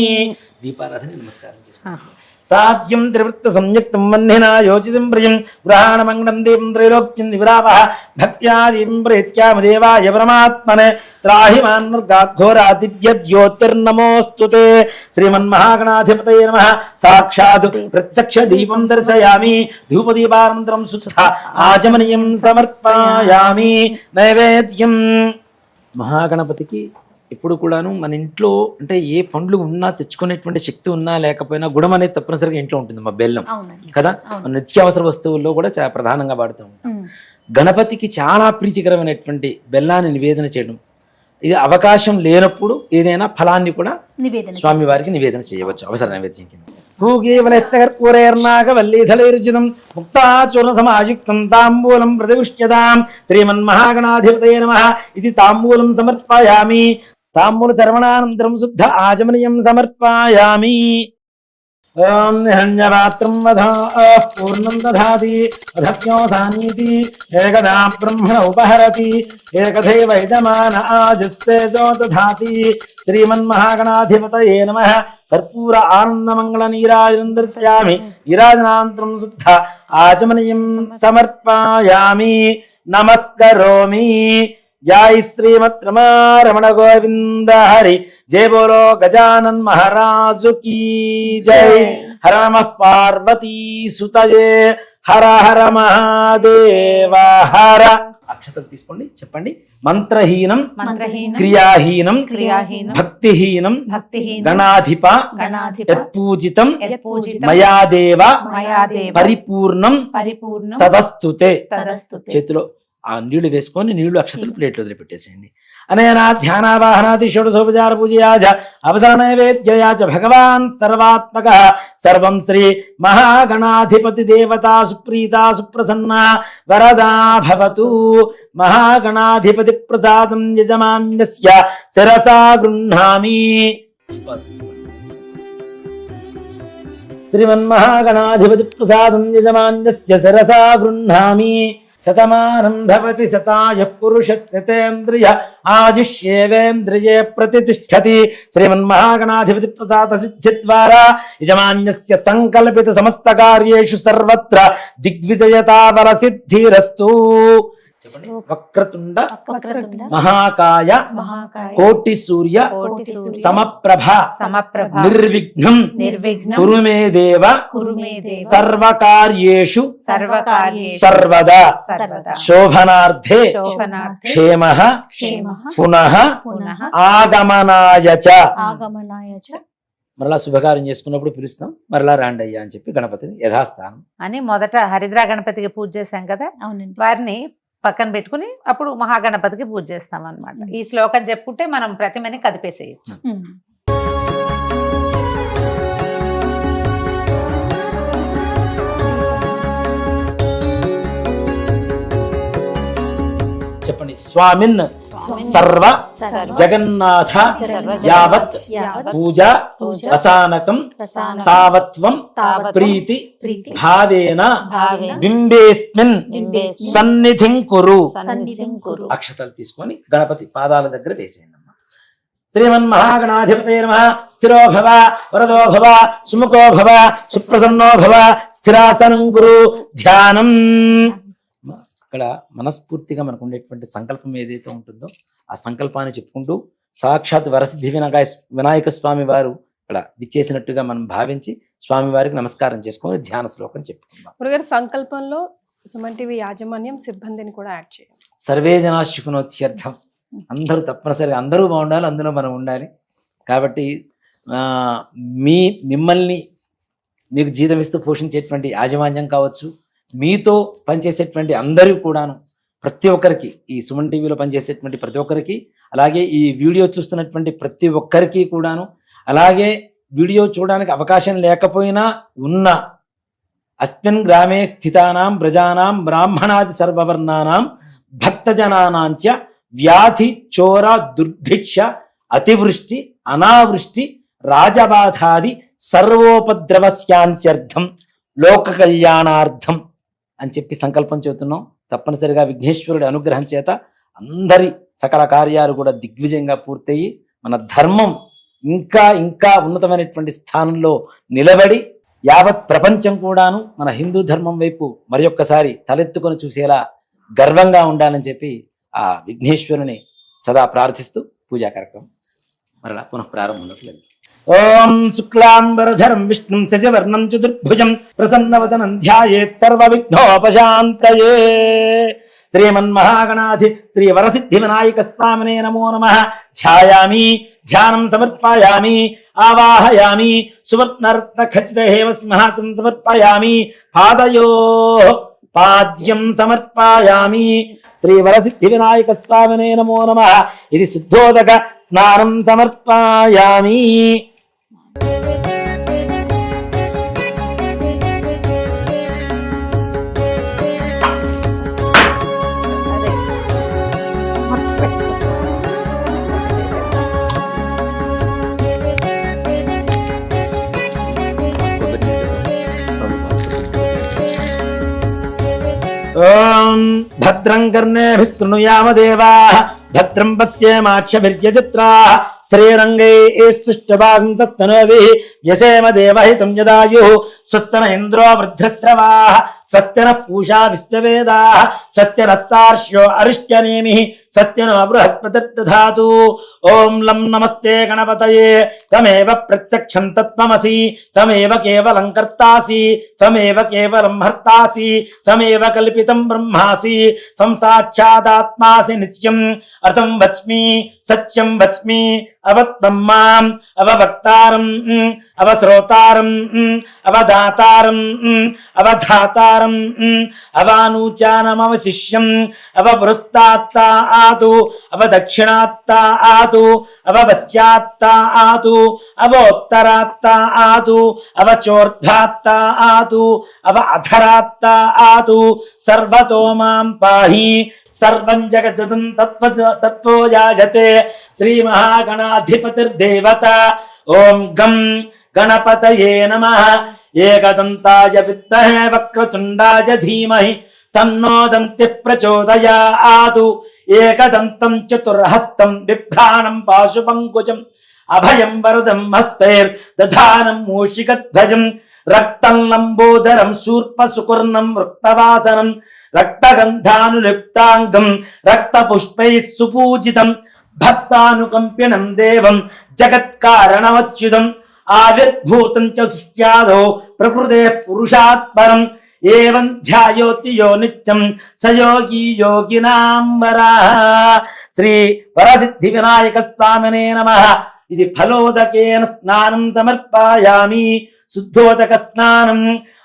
దీపారాధన నమస్కారం చేసుకోండి. సాధ్యం త్రివృత్త సంయుక్తం వన్నినా యోచితం ప్రియం గ్రహాణమంగళం దేవం త్రైలోక్యం విరావః భక్త్యాదీం ప్రేత్యామ దేవాయ పరమాత్మనే త్రాహి మాన్నర్గాఘోరా దివ్య జ్యోతిర్నమోస్తుతే శ్రీమన్మహాగణాధిపతయే నమః. సాక్షాత్ ప్రత్యక్ష దీపం దర్శయామి ధూపదీపానంతరం శుద్ధ ఆచమనీయం సమర్పయామి. నైవేద్యం మహాగణపతికి ఎప్పుడు కూడాను మన ఇంట్లో అంటే ఏ పండ్లు ఉన్నా తెచ్చుకునేటువంటి శక్తి ఉన్నా లేకపోయినా గుడం అనేది తప్పనిసరిగా ఇంట్లో ఉంటుంది. మా బెల్లం అవునండి. కదా, మన నిత్యావసర వస్తువుల్లో కూడా చాలా ప్రధానంగా వాడుతూ ఉంటాం. గణపతికి చాలా ప్రీతికరమైనటువంటి బెల్లాన్ని నివేదన చేయడం, ఇది అవకాశం లేనప్పుడు ఏదైనా ఫలాన్ని కూడా నివేదన స్వామి వారికి నివేదన చేయవచ్చు అవసర నైవేద్యం కింద. భూగీవలస్తకర్పూరైర్నాగవల్లీధలైర్జితం ముక్తాచూర్ణ సమాయుక్తం తాంబూలం ప్రతిష్ఠ్యతాం శ్రీమన్మహాగణాధిపతయే నమః ఇది తాంబూలం సమర్పయామి. తాంబూల చర్వణానంతరం శుద్ధ ఆచమనీయం సమర్పయామి. ఓం నిహన్యపాత్రం వధా పూర్ణం దధాతి అధజ్ఞోసానీతి ఏకదా బ్రహ్మణ ఉపహరతి ఏకథైవ యజమాన ఆజస్తేజో దధాతి శ్రీమన్మహాగణాధిపతయే నమః. కర్పూర ఆనందమంగళ నీరాజనం దర్శయామి. నీరాజనానంతరం శుద్ధ ఆచమనీయం సమర్పయామి. నమస్కరోమి. జై శ్రీమద్ రమణ గోవింద హరి. జయ బోలో గజానన్ మహారాజు కీ జై. హర నమః పార్వతీ సుతయే హర హర మహాదేవ హర. అక్షతలు తీసుకోండి, చెప్పండి. మంత్రహీనం క్రియాహీనం భక్తిహీనం గణాధిప యత్పూజితం మయాదేవ పరిపూర్ణం తదస్తుతే. చేతిలో ఆ నీళ్లు వేసుకొని నీళ్లు అక్షతలు ప్లేట్లు వదిలిపెట్టేసేయండి. అనేనా ధ్యానావాహనాది షోడశోపచార పూజయాచ అవసర నైవేద్యయా చ భగవాన్ సర్వాత్మక సర్వం శ్రీ మహాగణాధిపతి దేవతా సుప్రీతా సుప్రసన్న వరదా భవతు. మహాగణాధిపతి ప్రసాదం యజమాన్యస్య శిరసా గృహ్ణామి. శ్రీమన్మహాగణాధిపతి ప్రసాదం యజమాన్యస్య శిరసా గృహ్ణామి. శతమానం భవతి శతాయ పురుషస్యతేంద్రియ ఆయుష్యేవేంద్రియే ప్రతిష్ఠతి. శ్రీమన్మహాగణాధిపతి ప్రసాద సిద్ధి ద్వారా యజమాన్యస్య సంకల్పిత సమస్త కార్యేషు సర్వత్ర దిగ్విజయతావర సిద్ధిరస్తు. వక్రతుండ మహాకాయ కోటి సూర్య సమప్రభ నిర్విఘ్నం కురు మే దేవ సర్వకార్యేషు సర్వదా శోభనార్థే క్షేమః పునః ఆగమనాయ చ. మరలా శుభకార్యం చేసుకున్నప్పుడు పిలుస్తాం, మరలా రాండి అయ్యా అని చెప్పి గణపతిని యథాస్థానం అని మొదట హరిద్రా గణపతికి పూజ చేశాం కదా, వారిని పక్కన పెట్టుకుని అప్పుడు మహాగణపతికి పూజ చేస్తాం అన్నమాట. ఈ శ్లోకం చెప్పుకుంటే మనం ప్రతిమని కదిపేసేయచ్చు. చెప్పండి. స్వామిన్ సర్వ జగన్నాథ యావత్ పూజ అసానకం తావత్వం ప్రీతి భావేన బింబేస్మిన్ సన్నిధిం కురు. అక్షతలు తీసుకొని గణపతి పాదాల దగ్గర వేసేయండి. శ్రీమన్మహాగణాధిపతయే నమః. స్థిరో భవ వరదో భవ సుముఖో భవ సుప్రసన్నో భవ స్థిరాసనం గురు. ధ్యానం. ఇక్కడ మనస్ఫూర్తిగా మనకు ఉండేటువంటి సంకల్పం ఏదైతే ఉంటుందో ఆ సంకల్పాన్ని చెప్పుకుంటూ సాక్షాత్ వరసిద్ధి వినాయక స్వామి వారు ఇక్కడ విచ్చేసినట్టుగా మనం భావించి స్వామి వారికి నమస్కారం చేసుకొని ధ్యాన శ్లోకం చెప్పుకుందాం. గురుగారు సంకల్పంలో సుమన్ టీవీ యాజమాన్యం సిబ్బందిని కూడా యాడ్ చేయండి. సర్వే జనాశుకునోత్యర్థం. అందరూ తప్పనిసరిగా అందరూ బాగుండాలి, అందులో మనం ఉండాలి. కాబట్టి మిమ్మల్ని మీకు జీతం ఇస్తూ పోషించేటువంటి యాజమాన్యం కావచ్చు, మీతో పనిచేసేటువంటి అందరూ కూడాను, ప్రతి ఒక్కరికి, ఈ సుమన్ టీవీలో పనిచేసేటువంటి ప్రతి ఒక్కరికి, అలాగే ఈ వీడియో చూస్తున్నటువంటి ప్రతి ఒక్కరికి కూడాను, అలాగే వీడియో చూడడానికి అవకాశం లేకపోయినా ఉన్న అస్మిన్ గ్రామే స్థితానాం ప్రజానాం బ్రాహ్మణాది సర్వవర్ణానాం భక్తజనానాంచ వ్యాధి చోర దుర్భిక్ష అతివృష్టి అనావృష్టి రాజబాధాది సర్వోపద్రవస్యాంత్యర్థం లోక కళ్యాణార్థం అని చెప్పి సంకల్పం చెబుతున్నాం. తప్పనిసరిగా విఘ్నేశ్వరుడి అనుగ్రహం చేత అందరి సకల కార్యాలు కూడా దిగ్విజయంగా పూర్తయి మన ధర్మం ఇంకా ఇంకా ఉన్నతమైనటువంటి స్థానంలో నిలబడి యావత్ ప్రపంచం కూడాను మన హిందూ ధర్మం వైపు మరి ఒక్కసారి తలెత్తుకొని చూసేలా గర్వంగా ఉండాలని చెప్పి ఆ విఘ్నేశ్వరుని సదా ప్రార్థిస్తూ పూజా కార్యక్రమం మరలా పునః ప్రారంభంలోకి వెళ్తాం. ఓం శుక్లాంబరధరం విష్ణుం శశివర్ణం చతుర్భుజం ప్రసన్నవదనం ధ్యాయేత్ సర్వ విఘ్నోపశాంతయే. శ్రీమన్మహాగణాధి శ్రీ వరసిద్ధి వినాయక స్వామినే నమో నమః. ధ్యాయామి, ధ్యానం సమర్పయామి, ఆవాహయామి, సువర్ణరత్న ఖచ్చిత హేమ సింహాసనం సమర్పయామి, పాదయోః పాద్యం సమర్పయామి. శ్రీ వరసిద్ధి వినాయక స్వామినే నమో నమః. ఇది శుద్ధోదక స్నానం సమర్పయామి. ఓం భద్రం కర్ణేభిః శృణుయామ దేవాః భద్రం పశ్యేమాక్షభిర్యజత్రాః శ్రీరంగైస్తుష్టవాంసస్తనూభిః వ్యసేమ దేవహితం యదాయుః. స్వస్తి న ఇంద్రో వృద్ధశ్రవాః స్వస్తి నః పూషా విశ్వవేదాః స్వస్తి నస్తార్క్ష్యో అరిష్ట్యనేమిః స్వస్తి నో బృహస్పతిర్దధాతు. ఓం లం నమస్తే గణపతయే. త్వమేవ ప్రత్యక్షం తత్వమసి, త్వమేవ కేవలం కర్తాసి, త్వమేవ కేవలం హర్తాసి, త్వమేవ కల్పితం బ్రహ్మాసి, త్వం సాక్షాదాత్మాసి నిత్యం. అర్థం వచ్మి సత్యం వచ్మి అవత్బ్రహ్మాం అవవక్తారం అవశ్రోతారం అవదాతారం అవధాతారం అవానూచానమవశిష్యం అవపురస్తాత్తా ఆతు అవదక్షిణాత్తా ఆతు అవపశ్చాత్తా ఆతు అవోత్తరాత్తా ఆతు అవచోర్ధ్వాత్తా ఆతు అవ అధరాత్తా ఆతు. సర్వతో మాం పాహి సర్వం జగదం తత్వో యాజతే. శ్రీ మహాగణాధిపతిర్దేవత. ఓం గం గణపతయే నమః. ఏకదంతాయ విద్మహే వక్రతుండాయ ధీమహి తన్నో దంతి ప్రచోదయాతు. ఏకదంతం చతుర్హస్తం బిభ్రాణం పాశుపంకుజం అభయం వరదం హస్తైర్దధానం మూషికధ్వజం. రక్తం లంబోదరం శూర్ప సుకుర్ణం వృక్తవాసనం రక్తగంధానులిప్తాంగం రక్తపుష్పై సుపూజితం. భక్తానుకంపినం దేవం జగత్కారణమచ్యుతం. ఆవిర్భూతం చ సృష్ట్యాదో ప్రకృతే పురుషాత్పరం. ఏవం ధ్యాయోతి యో నిత్యం సయోగి యోగినాం వరః. శ్రీ వరసిద్ధి వినాయక స్వామినే నమః. ఇది ఫలోదకేన స్నానం సమర్పయామి. శుద్ధోదక స్నానం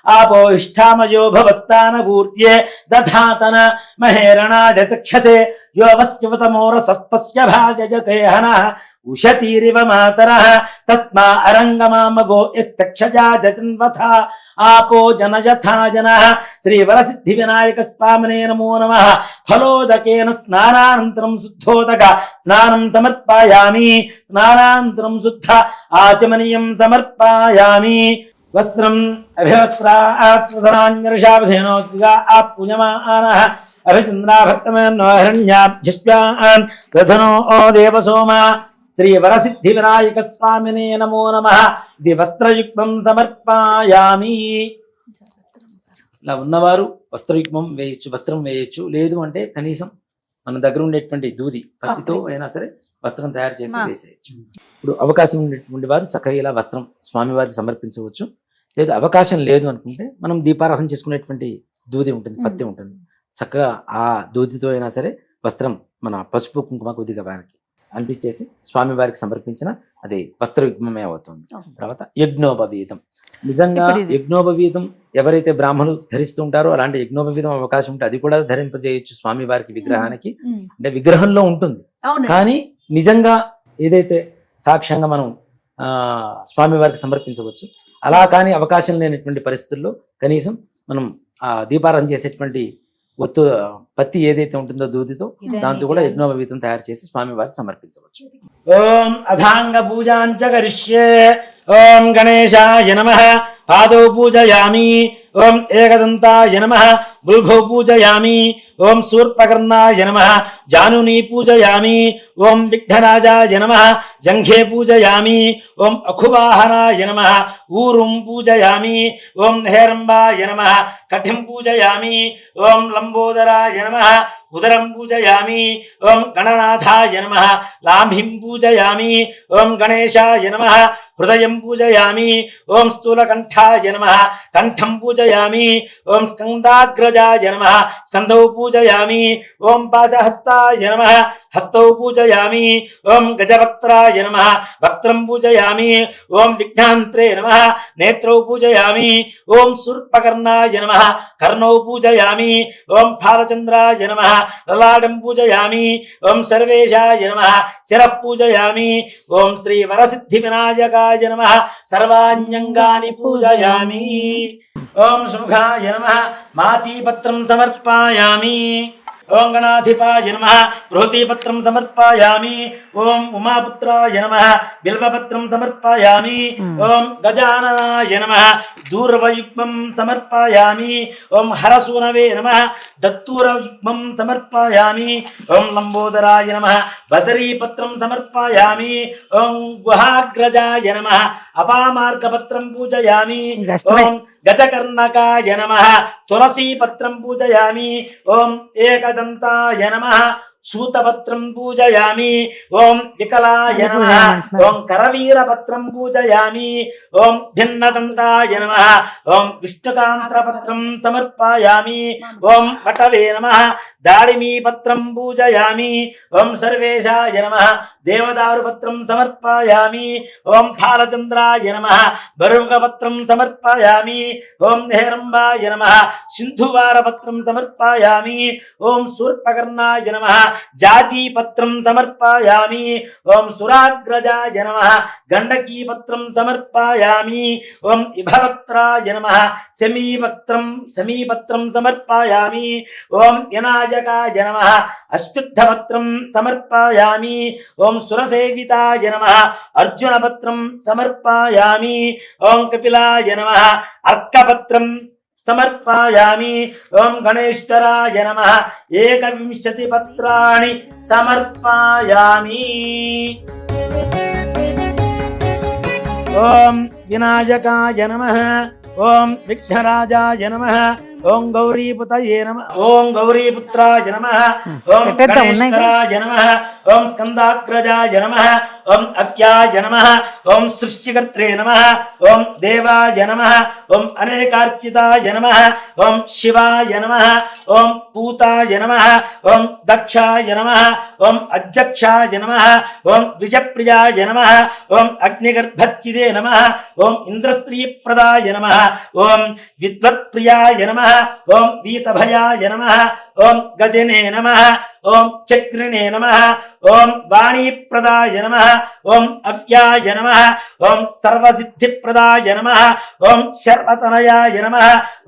आपो इष्ठामयो भवस्तानपूर्त्ये दधातन महेरणाज चक्षसे यो वस्युवतमोरसस्तस्य भाजयते हनः उशतीरिव मातरः तस्मा अरङ्गमामगो यस्तक्षजा जन्वथा आपो जनयथा जनः श्रीवरसिद्धिविनायकस्वामिने नमो नमः फलोदकेन स्नानानन्तरं शुद्धोदक स्नानं समर्पयामि स्नानानन्तरं शुद्ध आचमनीयं समर्पयामि वस्त्रम् अभिवस्त्रास्वसनान्यर्षावधेनोद्गा आपूजमानः अभिचन्द्राभक्तमेनो हिरण्याभ्यश्वान् रथनो देवसोमा श्री वरसिद्धिविनायक स्वामिने नमो नमः ఇది వస్త్రయుగ్మం సమర్పయామి. ఇలా ఉన్నవారు వస్త్రయుగ్మం వేయచ్చు, వస్త్రం వేయచ్చు. లేదు అంటే కనీసం మన దగ్గర ఉండేటువంటి దూది కత్తితో అయినా సరే వస్త్రం తయారు చేసి వేసేయచ్చు. ఇప్పుడు అవకాశం ఉండేటువంటి వారు చక్కగా ఇలా వస్త్రం స్వామివారికి సమర్పించవచ్చు. లేదు అవకాశం లేదు అనుకుంటే మనం దీపారాధన చేసుకునేటువంటి దూది ఉంటుంది, పత్తి ఉంటుంది, చక్కగా ఆ దూదితో అయినా సరే వస్త్రం మన పసుపు కుంకుమ కొద్దిగా వారికి అంటించేసి స్వామివారికి సమర్పించిన అది వస్త్రయుగ్మమే అవుతుంది. తర్వాత యజ్ఞోపవీతం. నిజంగా యజ్ఞోపవీతం ఎవరైతే బ్రాహ్మణులు ధరిస్తూ ఉంటారో అలాంటి యజ్ఞోపవీతం అవకాశం ఉంటే అది కూడా ధరింపజేయచ్చు స్వామివారికి విగ్రహానికి. అంటే విగ్రహంలో ఉంటుంది కానీ నిజంగా ఏదైతే సాక్ష్యంగా మనం స్వామివారికి సమర్పించవచ్చు. అలా కానీ అవకాశం లేనటువంటి పరిస్థితుల్లో కనీసం మనం ఆ దీపారాధన చేసేటువంటి ఒత్తు పత్తి ఏదైతే ఉంటుందో దూదితో దాంతో కూడా యజ్ఞోపవీతం తయారు చేసి స్వామి వారికి సమర్పించవచ్చు. ఓం అథాంగ పూజాంచ కరిష్యే. ఓం గణేశాయ నమః పాదౌ పూజయామి. ఓం ఏకదంతాయ నమః బుల్భౌ పూజయామి. ఓం శూర్పకర్ణాయ నమః జానుని పూజయామి. ఓం విఘ్నరాజాయ నమః జంఘే పూజయామి. ఓం అఖువాహనాయ నమః ఊరుం పూజయామి. ఓం హేరంబాయ నమః కఠిం పూజయామి. ఓం లంబోదరాయ నమః ఉదరం పూజయామి. ఓం గణనాథాయ నమః లాంభిం పూజయామి. ఓం గణేశాయ నమః హృదయం పూజయామి. ఓం స్థూలకంఠాయ నమః కంఠం పూజయామి. ఓం స్కందాగ్రజాయ నమః స్కందౌ పూజయామి. ఓం పాశహస్తాయ నమః హస్తౌ పూజయామి. ఓం గజవక్త్రాయ నమః వక్త్రం పూజయామి. ఓం విఘ్నాంత్రే నమః నేత్రౌ పూజయామి. ఓం శూర్పకర్ణాయ నమః కర్ణౌ పూజయామి. ఓం ఫాలచంద్రాయ నమః లలాటం పూజయామి. ఓం సర్వేశాయ నమః శిరః పూజయామి. ఓం శ్రీ వరసిద్ధి వినాయకాయ నమః సర్వాణ్యంగాని పూజయామి. ఓం శుభాయ నమః మాచీపత్రం సమర్పయామి. ఓం గణాధిపాయ నమః బృహతీపత్రం సమర్పయామి. ఓం ఉమాపుత్రాయ నమః బిల్వపత్రం సమర్పయామి. ఓం గజాననాయ నమః దూర్వయుగ్మం సమర్పయామి. ఓం హరసూనవే నమః దత్తూరయుగ్మం సమర్పయామి. ఓం లంబోదరాయ నమః బదరీపత్రం సమర్పయామి. ఓం గుహాగ్రజాయ నమః అపామార్గపత్రం పూజయామి. ఓం గజకర్ణకాయ నమః తులసీపత్రం పూజయామి. ఓం ఏకదంతాయ నమః శూతపత్రం పూజయామి. ఓం వికలాయ నమః ఓం కరవీరపత్రం పూజయామి. ఓం భిన్నదంతాయ నమః ఓం విష్ణుకాంత్రపత్రం సమర్పయామి. ఓం వటవే నమః దాడిమీపత్రం పూజయామి. ఓం సర్వేశాయ నమః దేవదారుపత్రం సమర్పయామి. ఓం ఫాలచంద్రాయ నమః బరుగపత్రం సమర్పయామి. ఓం హేరంబాయ నమః సింధువారపత్రం సమర్పయామి. ఓం శూర్పకర్ణాయ నమః జాజీపత్రం సమర్పయామి. ఓం సురాగ్రజాయ నమః గండకీపత్రం సమర్పయామి. ఓం ఇభవక్త్రాయ నమః సమీపత్రం సమర్పయామి. ఓం వినాయకాయ నమః అష్టుద్ధపత్రం సమర్పయామి. ఓం సురసేవితాయ నమః అర్జునపత్రం సమర్పయామి. ఓం కపిలాయ నమః అర్కపత్రం సమర్పయామి. ఓం గణేశ్వరాయ నమః 21 పత్రాణి సమర్పయామి. ఓం వినాయకాయ నమః ఓం విఘ్నరాజాయ నమః ఓం గౌరీపుతయే నమః ఓం గౌరీపుత్రాయ నమః ఓం పెట్టేద్దాం, ఉన్నాయి కదా? గణేశ్వరాయ నమః ఓం స్కందాగ్రజాయ నమః ఓం అవ్యాయ నమః ఓం సృష్టికర్త్రే నమః ఓం దేవాయ నమః ఓం అనేకార్చితాయ నమః ఓం శివాయ నమః ఓం పూతాయ నమః ఓం దక్షాయ నమః ఓం అధ్యక్షాయ నమః ఓం ద్విజప్రియాయ నమః ఓం అగ్నిగర్భచ్చిదే నమః ఓం ఇంద్రశ్రీప్రదాయ నమః ఓం విద్వత్ప్రియాయ నమః ఓం వీతభయాయ నమః ఓం గజనే నమః ఓం చక్రిణే నమః ఓం వాణీప్రదాయ నమః ఓం అవ్యాయ నమః ఓం సర్వసిద్ధిప్రదాయ నమః ఓం శర్వతనయాయ నమః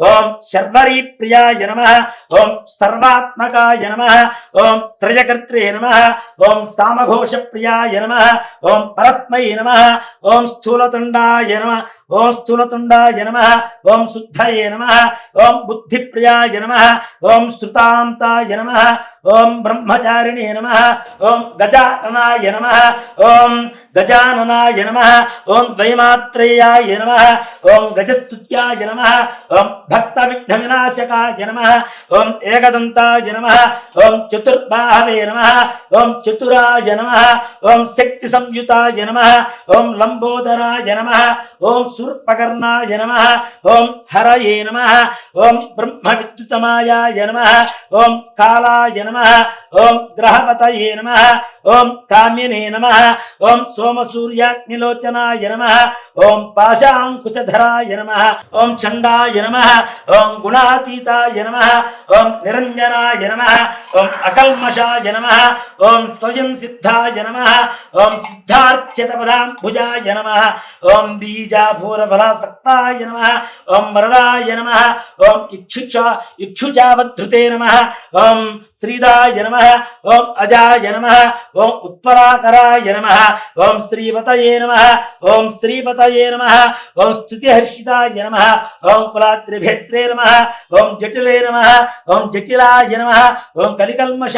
ఓం శర్వరీప్రియాయ నమః ఓం సర్వాత్మకాయ నమః ఓం త్రయకర్త్రే నమః ఓం సామఘోషప్రియాయ నమః ఓం పరస్మై నమః ఓం స్థూలతుండాయ నమః ఓం స్థూలతుండాయ నమః ఓం శుద్ధయే నమః ఓం బుద్ధిప్రియాయ నమః ఓం శృతాంతాయ నమః ఓం బ్రహ్మచారిణే నమః ఓం గజాననాయ నమః ఓం గజాననాయ నమః ఓం ద్వైమాత్రేయాయ నమః ఓం గజస్తుత్యాయ నమః ఓం భక్త విఘ్న వినాశకాయ నమః ఓం ఏకదంతాయ నమః ఓం చతుర్బాహవే నమః ఓం చతురాయ నమః ఓం శక్తి సంయుతాయ నమః ఓం లంబోదరాయ నమః ఓం శూర్పకర్ణాయ నమః ఓం హరయే నమః ఓం బ్రహ్మ విద్యుతమాయాయ నమః ఓం కాలాయ నమః ఓం గ్రహపతయే నమః ఓం కామ్యనే నమః ఓం సోమసూర్యాగ్నిలోచనాయ నమః ఓం పాశాంకుశధరాయ నమః ఓం చండాయ నమః ఓం గుణాతీతాయ నమః ఓం నిరంజనాయ నమః ఓం అకల్మషాయ నమః ఓం స్వయం సిద్ధాయ నమః ఓం సిద్ధార్చితపదాంబుజాయ నమః ఓం బీజాభూరఫలాసక్తాయ నమః ఓం వరదాయ నమః ఓం ఇక్షుచావధృతే నమః ఓం శ్రీదాయ నమః ఓం అజాయ నమః ఓం ఉత్పరాకరాయ నమః ఓం శ్రీపతయే నమః ఓం శ్రీపతయే నమః ఓం స్తుతిహర్షితాయ నమః ఓం కులాద్రిభేత్రే నమః ఓం జటిలే నమః ఓం జటిలాయ నమః ఓం కలికల్మష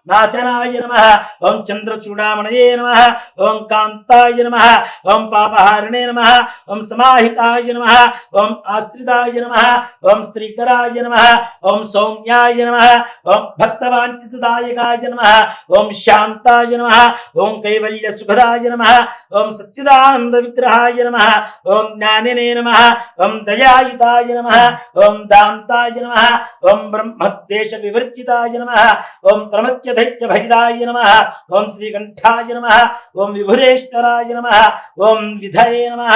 నాశనాయ నమః ఓం చంద్రచూడామణయే నమః ఓం కాంతాయ నమః ఓం పాపహారిణే నమః ఓం సమాహితాయ నమః ఓం ఆశ్రితాయ నమః ఓం శ్రీకరాయ నమః ఓం సౌమ్యాయ నమః ఓం భక్తవాంఛితదాయకాయ నమః ఓం శాంతాయ నమః ఓం కైవల్య సుఖదాయ నమః ఓం సచ్చిదానంద విగ్రహాయ నమః ఓం జ్ఞానినే నమః ఓం దయాయుతాయ నమః ఓం దాంతాయ నమః ఓం బ్రహ్మద్వేష వివర్జితాయ నమః ఓం ప్రమత్యధైత్య భైదాయ నమః ఓం శ్రీకంఠాయ నమః ఓం విభురేశ్వరాయ నమః ఓం విధయే నమః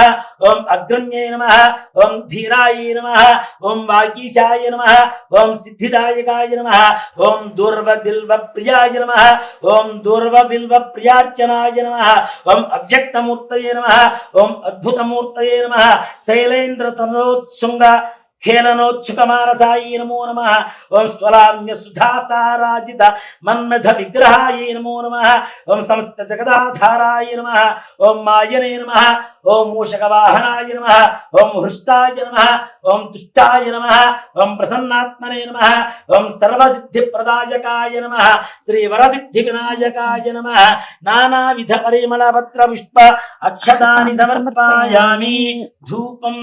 ఓం అగ్రణ్యే నమః ఓం ధీరాయ నమః ఓం వాగీశాయ నమః ఓం సిద్ధిదాయకాయ నమః ఓం దూర్వ బిల్వ ప్రియాయ నమః ఓం దూర్వ బిల్వ ప్రియార్చనాయ నమః ఓం అవ్యక్తమూర్తయే నమః ఓం అద్భుతమూర్తయే నమః శైలేంద్ర తనోత్సుంగ ఖేళనోత్సుకమానసాయ నమో నమః ఓం స్వలామ్య సుధాసారాజిత మన్మథ విగ్రహాయ నమో నమః ఓం సమస్త జగదాధారాయ నమః ఓం మాయనే నమః ఓం మూషకవాహనాయ నమః ఓం హృష్టాయ నమః ఓం తుష్టాయ నమః ఓం ప్రసన్నాత్మనే నమః ఓం సర్వసిద్ధిప్రదాయకాయ నమః శ్రీ వరసిద్ధి వినాయకాయ నమః నానావిధ పరిమళ పత్ర పుష్ప అక్షతాని సమర్పయామి ధూపం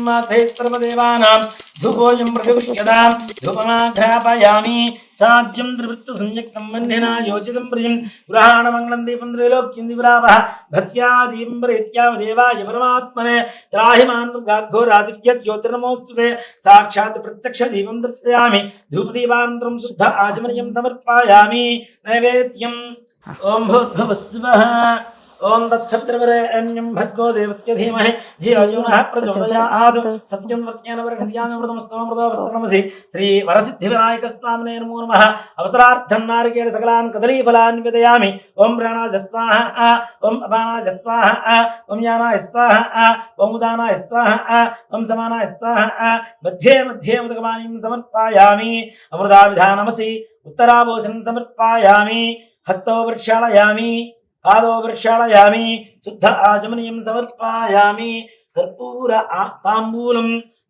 వనస్పత్యుర్భయర్దివ్యర్నానాగంధైస్మృతమాధైస్పర్వదేవానాం ధూపోయం ప్రతిపుష్యతాం ధూపమాఘ్రాపయామి సాధ్యం త్రివృత్త సంయుక్తం వన్యనా యోచితం ప్రియం గృహాణమంగళం దీపం త్రైలోక్యం దివ్రావః భక్త్యా దీపం ప్రేత్యావదేవాయ పరమాత్మనే త్రాహిమాన్ గాఘోరాదిత్యత్ జ్యోతిర్నమోస్తుతే సాక్షాత్ ప్రత్యక్ష దీపం దర్శయామి ధూపదీపానంతరం శుద్ధ ఆచమనీయం సమర్పయామి నైవేద్యం ఓం భూర్భువస్సువః ఓం తత్సవితుర్వరేణ్యం భర్గో దేవస్య ధీమహి ధియో యో నః ప్రచోదయాత్ సత్యం వర్త్యేన వరహద్యామృతమస్తోమృతోపస్తనమసి శ్రీ వరసిద్ధి వినాయక స్వామినే నమో నమః అవసరార్థం నారికేళ సకలాన్ కదలీఫలాన్ విదయామి ఓం ప్రాణాయ స్వాహ ఓం అపానాయ స్వాహ ఓం యానాయ స్వాహ ఓం ఉదానాయ స్వాహ ఓం సమానాయ స్వాహ మధ్యే మధ్యే ఉదకపానీం సమర్పయామి అమృతావిధానమసి ఉత్తరాభూషణం సమర్పయామి హస్తో వృక్షాళయామి పాదో వృక్షాళయామి శుద్ధ ఆచమనీయం సమర్పయామి కర్పూర తాంబూలం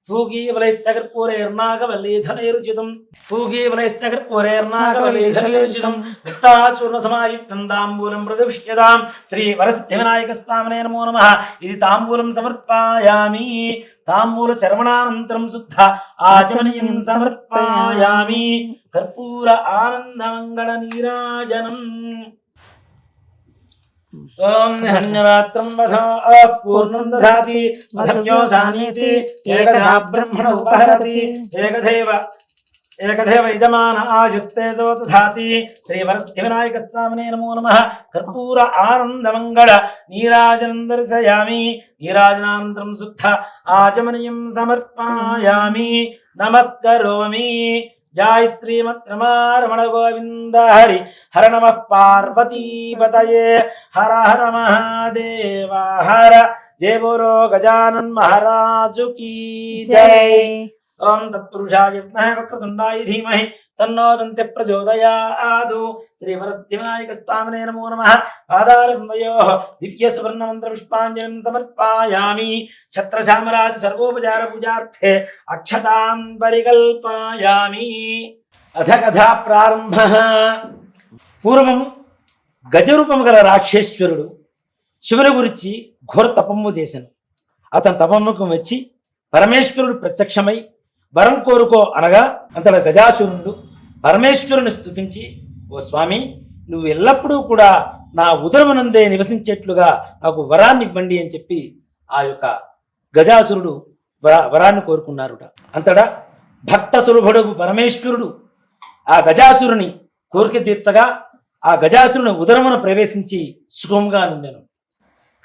పూగీవలైస్తకర్పూరేర్నాగవల్లీధనైరుచితం పూగీవలైస్తకర్పూరేర్నాగవల్లీధనైరుచితం ముక్తాచూర్ణసమాయుక్తం తాంబూలం ప్రదక్షిణాం శ్రీ వరసిద్ధివినాయకస్వామినే నమో నమః. ఇది తాంబూలం సమర్పయామి. తాంబూల చర్వణానంతరం శుద్ధ ఆచమనీయం సమర్పయామి. కర్పూర ఆనందమంగళ నీరాజనం. ఓం ధన్యవాత్రం వధో పూర్ణం దధాతి మధవ్యోసానీతి ఏకదా బ్రహ్మణ ఉపహరతి ఏకదేవ యజమాన ఆయుస్తేజో దధాతి. శ్రీ వరసిద్ధివినాయకస్వామినే నమో నమః. కర్పూర ఆనందమంగళ నీరాజనం దర్శయామి. నీరాజనానంతరం శుద్ధ ఆచమనీయం సమర్పయామి. నమస్కరోమి. జై శ్రీమద్రమారమణ గోవింద హరి హర నమః పార్వతీపతయే హర హర మహాదేవ హర. జయ బోలో గజానన్ మహారాజు కీ జై. ఓం తత్పురుషాయ విద్మహే వక్రతుండాయ ధీమహి తన్నో దంతి ప్రచోదయాదు. శ్రీ వరసిద్ధివినాయకస్వామినే నమో నమః. పాదారవిందయోః దివ్య సువర్ణ మంత్ర పుష్పాంజలిం సమర్పయామి. ఛత్రచామరాది సర్వోపచార పూజార్థే అక్షతాం పరికల్పయామి. అథ కథా ప్రారంభః. పూర్వం గజరూపము గల రాక్షేశ్వరుడు శివుని గురించి ఘోర తపము చేశాను. అతని తపముకు మెచ్చి పరమేశ్వరుడు ప్రత్యక్షమై వరం కోరుకో అనగా అంతటా గజాసురుడు పరమేశ్వరుని స్తుతించి, ఓ స్వామి, నువ్వు ఎల్లప్పుడూ కూడా నా ఉదరమునందే నివసించేట్లుగా నాకు వరాన్ని ఇవ్వండి అని చెప్పి ఆ యొక్క గజాసురుడు వరాన్ని కోరుకున్నారుట. అంతటా భక్త సులభుడు పరమేశ్వరుడు ఆ గజాసురుని కోరిక తీర్చగా ఆ గజాసురుని ఉదరమున ప్రవేశించి సుఖంగా నుండెను.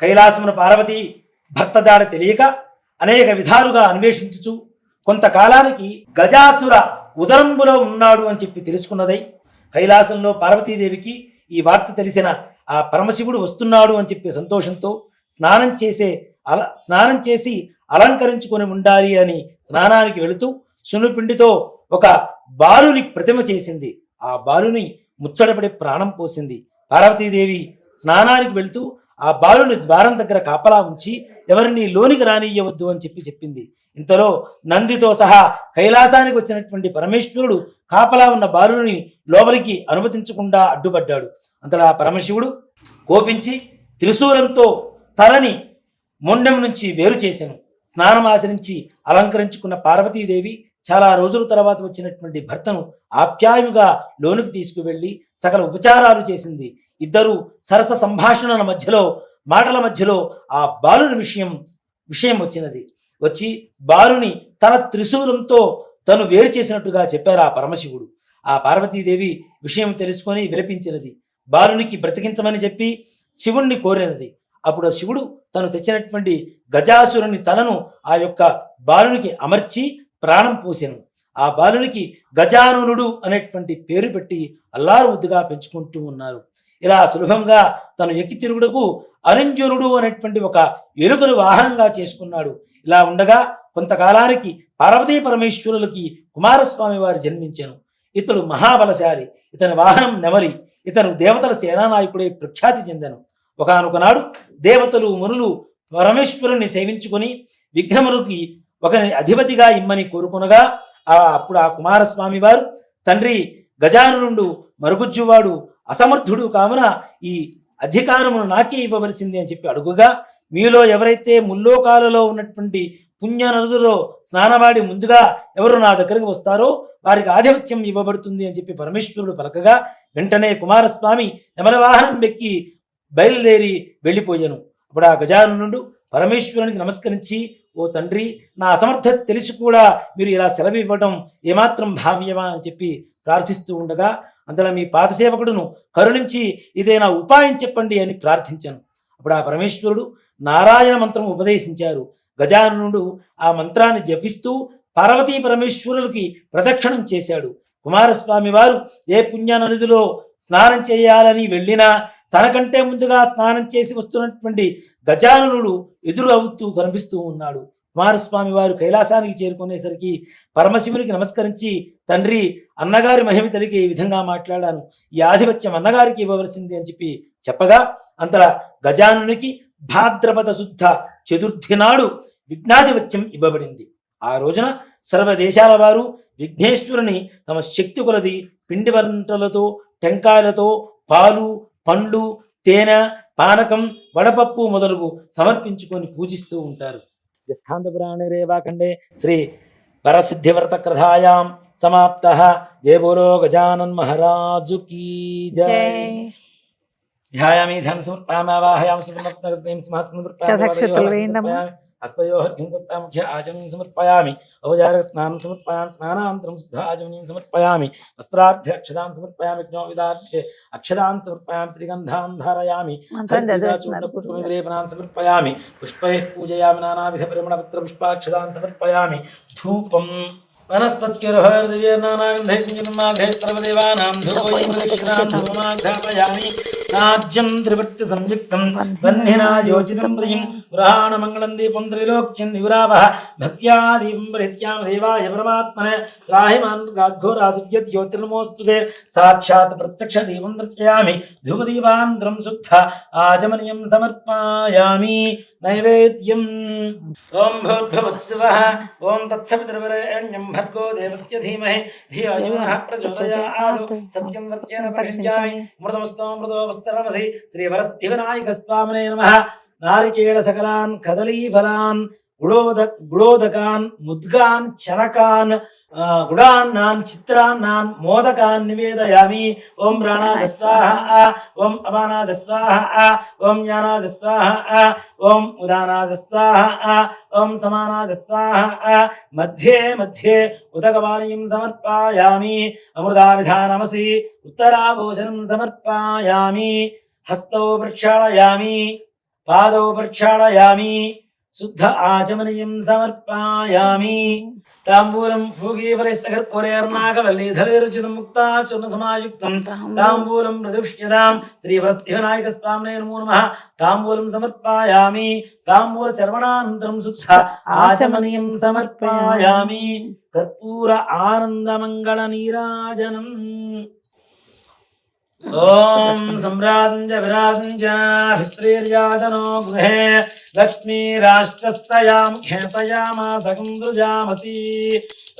కైలాసమున పార్వతి భర్త జాడ తెలియక అనేక విధాలుగా అన్వేషించుచు కొంతకాలానికి గజాసుర ఉదరంబులో ఉన్నాడు అని చెప్పి తెలుసుకున్నదై కైలాసంలో పార్వతీదేవికి ఈ వార్త తెలిసిన ఆ పరమశివుడు వస్తున్నాడు అని చెప్పి సంతోషంతో స్నానం చేసి అలంకరించుకొని ఉండాలి అని స్నానానికి వెళుతూ సునుపిండితో ఒక బాలుని ప్రతిమ చేసింది. ఆ బాలుని ముచ్చటపడి ప్రాణం పోసింది. పార్వతీదేవి స్నానానికి వెళుతూ ఆ బాలుని ద్వారం దగ్గర కాపలా ఉంచి ఎవరిని లోనికి రానియ్యవద్దు అని చెప్పి చెప్పింది. ఇంతలో నందితో సహా కైలాసానికి వచ్చినటువంటి పరమేశ్వరుడు కాపలా ఉన్న బాలుని లోపలికి అనుమతించకుండా అడ్డుపడ్డాడు. అంతలా పరమశివుడు కోపించి త్రిశూలంతో తలని మొండెం నుంచి వేరు చేశాను. స్నానమాచరించి అలంకరించుకున్న పార్వతీదేవి చాలా రోజుల తర్వాత వచ్చినటువంటి భర్తను ఆప్యాయముగా లోనికి తీసుకువెళ్ళి సకల ఉపచారాలు చేసింది. ఇద్దరు సరస సంభాషణల మధ్యలో మాటల మధ్యలో ఆ బాలుని విషయం వచ్చి బాలుని తన త్రిశూలంతో తను వేరు చేసినట్టుగా చెప్పారు ఆ పరమశివుడు. ఆ పార్వతీదేవి విషయం తెలుసుకొని విలపించినది. బాలునికి బ్రతికించమని చెప్పి శివుణ్ణి కోరినది. అప్పుడు శివుడు తను తెచ్చినటువంటి గజాసురుని తలను ఆ యొక్క బాలునికి అమర్చి ప్రాణం పోసెను. ఆ బాలునికి గజాననుడు అనేటువంటి పేరు పెట్టి అల్లారు ముద్దుగా పెంచుకుంటూ ఉన్నారు. ఇలా సులభంగా తను ఎక్కి తిరుగుడుకు అరంజనుడు అనేటువంటి ఒక ఎలుకను వాహనంగా చేసుకున్నాడు. ఇలా ఉండగా కొంతకాలానికి పార్వతీ పరమేశ్వరులకి కుమారస్వామి వారు జన్మించెను. ఇతడు మహాబలశాలి. ఇతని వాహనం నెమలి. ఇతను దేవతల సేనానాయకుడై ప్రఖ్యాతి చెందెను. ఒకానొకనాడు దేవతలు మునులు పరమేశ్వరుణ్ణి సేవించుకొని విఘ్నములకి ఒకని అధిపతిగా ఇమ్మని కోరుకునగా అప్పుడు ఆ కుమారస్వామి వారు, తండ్రి గజాననుడు మరుగుజ్జువాడు, అసమర్థుడు కావున ఈ అధికారమును నాకే ఇవ్వవలసింది అని చెప్పి అడుగుగా, మీలో ఎవరైతే ముల్లోకాలలో ఉన్నటువంటి పుణ్య నదులలో స్నానవాడి ముందుగా ఎవరు నా దగ్గరకు వస్తారో వారికి ఆధిపత్యం ఇవ్వబడుతుంది అని చెప్పి పరమేశ్వరుడు పలకగా వెంటనే కుమారస్వామి నెమల వాహనం వెక్కి బయలుదేరి వెళ్ళిపోయాను. అప్పుడు ఆ గజాననుడు పరమేశ్వరునికి నమస్కరించి, ఓ తండ్రి, నా అసమర్థత తెలిసి కూడా మీరు ఇలా సెలవు ఇవ్వడం ఏమాత్రం భావ్యమా అని చెప్పి ప్రార్థిస్తూ ఉండగా అంతలో మీ పాదసేవకుడును కరుణించి ఇదేనా ఉపాయం చెప్పండి అని ప్రార్థించాను. అప్పుడు ఆ పరమేశ్వరుడు నారాయణ మంత్రం ఉపదేశించారు. గజాననుడు ఆ మంత్రాన్ని జపిస్తూ పార్వతీ పరమేశ్వరులకి ప్రదక్షిణం చేశాడు. కుమారస్వామి వారు ఏ పుణ్య నదిలో స్నానం చేయాలని వెళ్ళినా తనకంటే ముందుగా స్నానం చేసి వస్తున్నటువంటి గజాననుడు ఎదురు అవుతూ కనిపిస్తూ ఉన్నాడు. కుమారస్వామి వారు కైలాసానికి చేరుకునేసరికి పరమశివునికి నమస్కరించి, తండ్రి, అన్నగారి మహిమ తెలికి ఈ విధంగా మాట్లాడాను, ఈ ఆధిపత్యం అన్నగారికి ఇవ్వవలసింది అని చెప్పి చెప్పగా అంతలా గజానునికి భాద్రపద శుద్ధ చతుర్థి నాడు విఘ్నాధిపత్యం ఇవ్వబడింది. ఆ రోజున సర్వదేశాల వారు విఘ్నేశ్వరుని తమ శక్తి కొలది పిండి వంటలతో, టెంకాయలతో, పాలు, పండ్లు, తేనె, పానకం, వడపప్పు మొదలగు సమర్పించుకొని పూజిస్తూ ఉంటారు. స్కాంద పురాణే రేవాఖండే శ్రీ వరసిద్ధివ్రత కథాయాం సమాప్తః. జయ బోలో గజానన్ మహారాజు కీ జై. ధ్యాయామి ధ్యాన సమర్పయామి ఆవాహయామి సువర్ణరత్నగతేం సింహాసనం సమర్పయామి. హస్తయోః ముఖ్య ఆచమనీయం సమర్పయామి. ఔపచారిక స్నానం సమర్పయామి. స్నానానంతరం శుద్ధ ఆచమనీయం సమర్పయామి. వస్త్రార్థ అక్షదాన్ సమర్పయామి. యజ్ఞోపవీతార్థే అక్షదాన్ సమర్పయామి. శ్రీగంధాన్ ధారయామి. పుష్పవిలేపనాన్ సమర్పయామి. పుష్పైః పూజయామి. నానావిధ పరిమళపత్ర పుష్పాక్షదాన్ సమర్పయామి. ధూపం వనస్పత్యేర్హృదయనానాగంధైర్దేవానాం నాజ్యం త్రివర్తి సంయుక్తం వన్నినా యోజితం ప్రియం పురాణమంగళం దీపం త్రైలోక్యం దివిరావః భక్త్యా దీపం పరిత్యామ దేవాయ పరమాత్మనే త్రాహిమాన్ గాఘోరాదివ్యత్ జ్యోతిర్నమోస్తుతే. సాక్షాత్ ప్రత్యక్ష దీపం దర్శయామి. ధూపదీపాంతరం శుద్ధ ఆచమనీయం సమర్పయామి. నైవేద్యం ఓం భూర్భువః స్వః ఓం తత్సవితుర్వరేణ్యం భర్గో దేవస్య ధీమహి ధియో యో నః ప్రచోదయాత్. సత్యం వర్త్యేన పరిష్యామి. మృతమస్తో మృదో వస్త్రమసి. శ్రీ వరసిద్ధివినాయక స్వామినే నమః. నారికేళ సకలాన్ కదలీఫలాన్ గుడోదకాన్ ముద్గాన్ చనకాన్ గుడాన్నాన్ చిత్రాన్నాన్ మోదకాన్ నివేదయామి. ఓం ప్రాణాయ స్వాహ. ఓం అపానాయ స్వాహ. ఓం జ్ఞానాయ స్వాహ. ఓం ఉదానాయ స్వాహ. ఓం సమానాయ స్వాహ. మధ్యే మధ్యే ఉదకపానీయం సమర్పయామి. అమృతావిధానమసి. ఉత్తరాభూషణం సమర్పయామి. హస్తౌ ప్రక్షాళయామి. పాదౌ ప్రక్షాళయామి. శుద్ధ ఆచమనీయం సమర్పయామి. తాంబూలం ఫూగీఫలైస్సకర్పూరేర్నాగవల్లీధరైరుచితం ముక్తాచూర్ణ సమాయుక్తం తాంబూలం ప్రతిష్ఠ్యతాం. శ్రీ వరసిద్ధివినాయక స్వామినే నమో నమః. తాంబూలం సమర్పయామి. తాంబూల చర్వణానంతరం శుద్ధ ఆచమనీయం సమర్పయామి. కర్పూర ఆనందమంగళ నీరాజనం. ఓం సమ్రాజంచ విరాజంచ భిస్త్రీర్యాజనో గృహే లక్ష్మీరాష్ట్రస్తయాం ఖేతయామాసకుందృజామసి.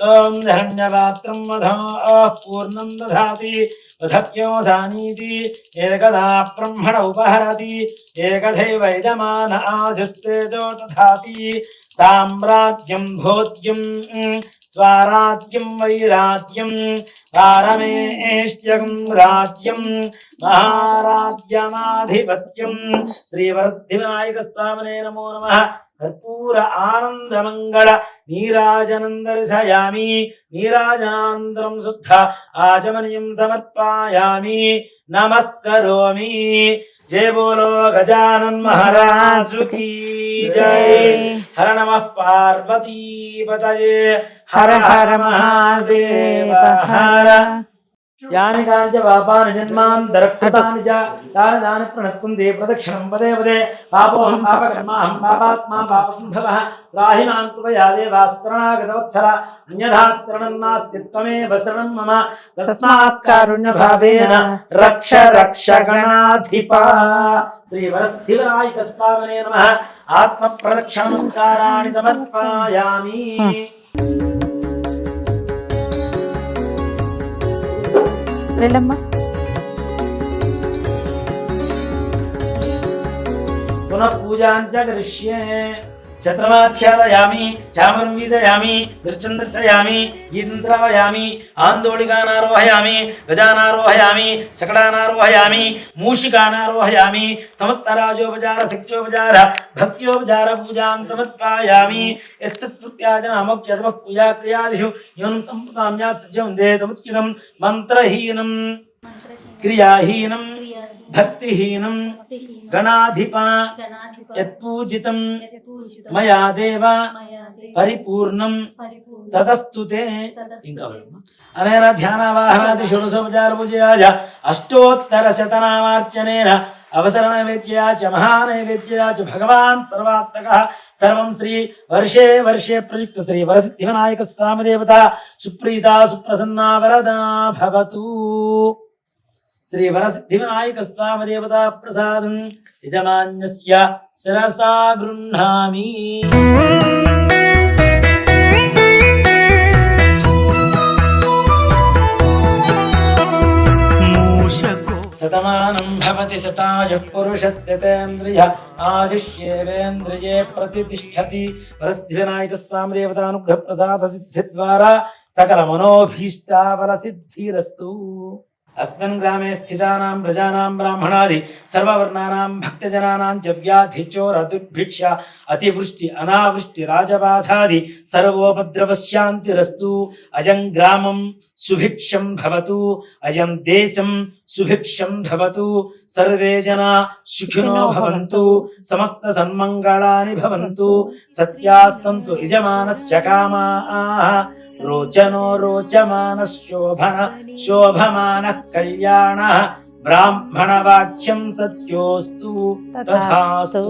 ఓం ధన్యపాత్రం వధో పూర్ణం దధాతి వధప్యోధానీతి. ఏకదా బ్రహ్మణ ఉపహరతి ఏకథైవ యజమాన ఆధిస్తేజో దధాతి. సామ్రాజ్యం భోజ్యం స్వరాజ్యం వైరాజ్యం పారమేష్ట్యం రాజ్యం మహారాజ్యమాధిపత్యం. శ్రీ వరసిద్ధివినాయక స్వామినే నమో నమః. కర్పూర ఆనందమంగళ నీరాజనం దర్శయామి. నీరాజనానంతరం శుద్ధ ఆచమనీయం సమర్పయామి. నమస్కరోమి. జయ బోలో గజానన్ మహారాజు కీ జై. హర నమః పార్వతీపతయే. హర హర మహాదేవ హర. యాని కాంచ పాపాని జన్మాంతరకృతాని చ తాని దాని ప్రణశ్యంతి ప్రదక్షిణం పదే పదే. పాపోహం పాపకర్మాహం పాపాత్మా పాపసంభవః. త్రాహి మాం కృపయా దేవా శరణాగతవత్సల. అన్యథా శరణం నాస్తి త్వమేవ శరణం మమ. తస్మాత్ కారుణ్యభావేన రక్ష రక్ష గణాధిప. శ్రీ వరసిద్ధివినాయక స్వామినే నమః. ఆత్మ ప్రదక్షిణ నమస్కారాణి సమర్పయామి. వెళ్ళమ్మా. పునః పూజాంచ కరిష్యే. ఛత్రమాచ్ఛాదయామి. చామరం వీజయామి. దృశ్యం దర్శయామి. గీతం శ్రావయామి. ఆందోళికానారోహయామి. గజానారోహయామి. శకటానారోహయామి. మూషికానారోహయామి. సమస్త రాజోపచార శక్త్యోపచార భక్త్యోపచార పూజాన్ సమర్పయామి. యస్తస్మృత్యాజనామోక్ష్యతమ పూజా క్రియాదిషు యోనం సంప్రదాం యాత్సజ్జం దేతముచ్యుతం. మంత్రహీనం క్రియాహీనం భక్తిహీనం గణాధిప యత్పూజితం మయా దేవ పరిపూర్ణం తదస్తుతే. ఇంకా అనేన ధ్యానవాహనాది షోడశోపచార పూజయాయ అష్టోత్తర శతనామార్చనేన అవసర నైవేద్యా చ మహానైవేద్యా చ భగవాన్ సర్వాత్మకః. సర్వం శ్రీ వర్షే వర్షే ప్రయుక్త శ్రీ వరసిద్ధివినాయక స్వామి దేవత సుప్రీతా సుప్రసన్నా వరదా భవతు. శ్రీ వరసిద్ధివినాయక స్వామి దేవతా ప్రసాదం యజమాన్యస్య శిరసా గృహ్ణామి. शतायुः पुरुषस्य तेन्द्रिय आयुष्येवेन्द्रिये प्रतिष्ठति परस्थिविनायकस्वामी देवतानुग्रह प्रसाद सिद्धिद्वारा सकल मनोभीष्टाबल सिद्धिरस्तु। अस्मिन् ग्रामे स्थितानां प्रजानां ब्राह्मणादि सर्ववर्णानां भक्तजनानां च व्याधिचोर दुर्भिक्ष अतिवृष्टि अनावृष्टि राजबाधादि सर्वोपद्रवशान्तिरस्तु। अयं ग्रामं सुभिक्षं भवतु, अयं देशं सुभिक्षं भवतु, सर्वे जना सुखिनो भवन्तु, समस्त सन्मङ्गलानि भवन्तु, सत्याः सन्तु यजमानस्य कामाः, रोचनो रोचमानः शोभमानः कल्याणः, ब्राह्मणवाक्यं सत्योऽस्तु तथास्तु।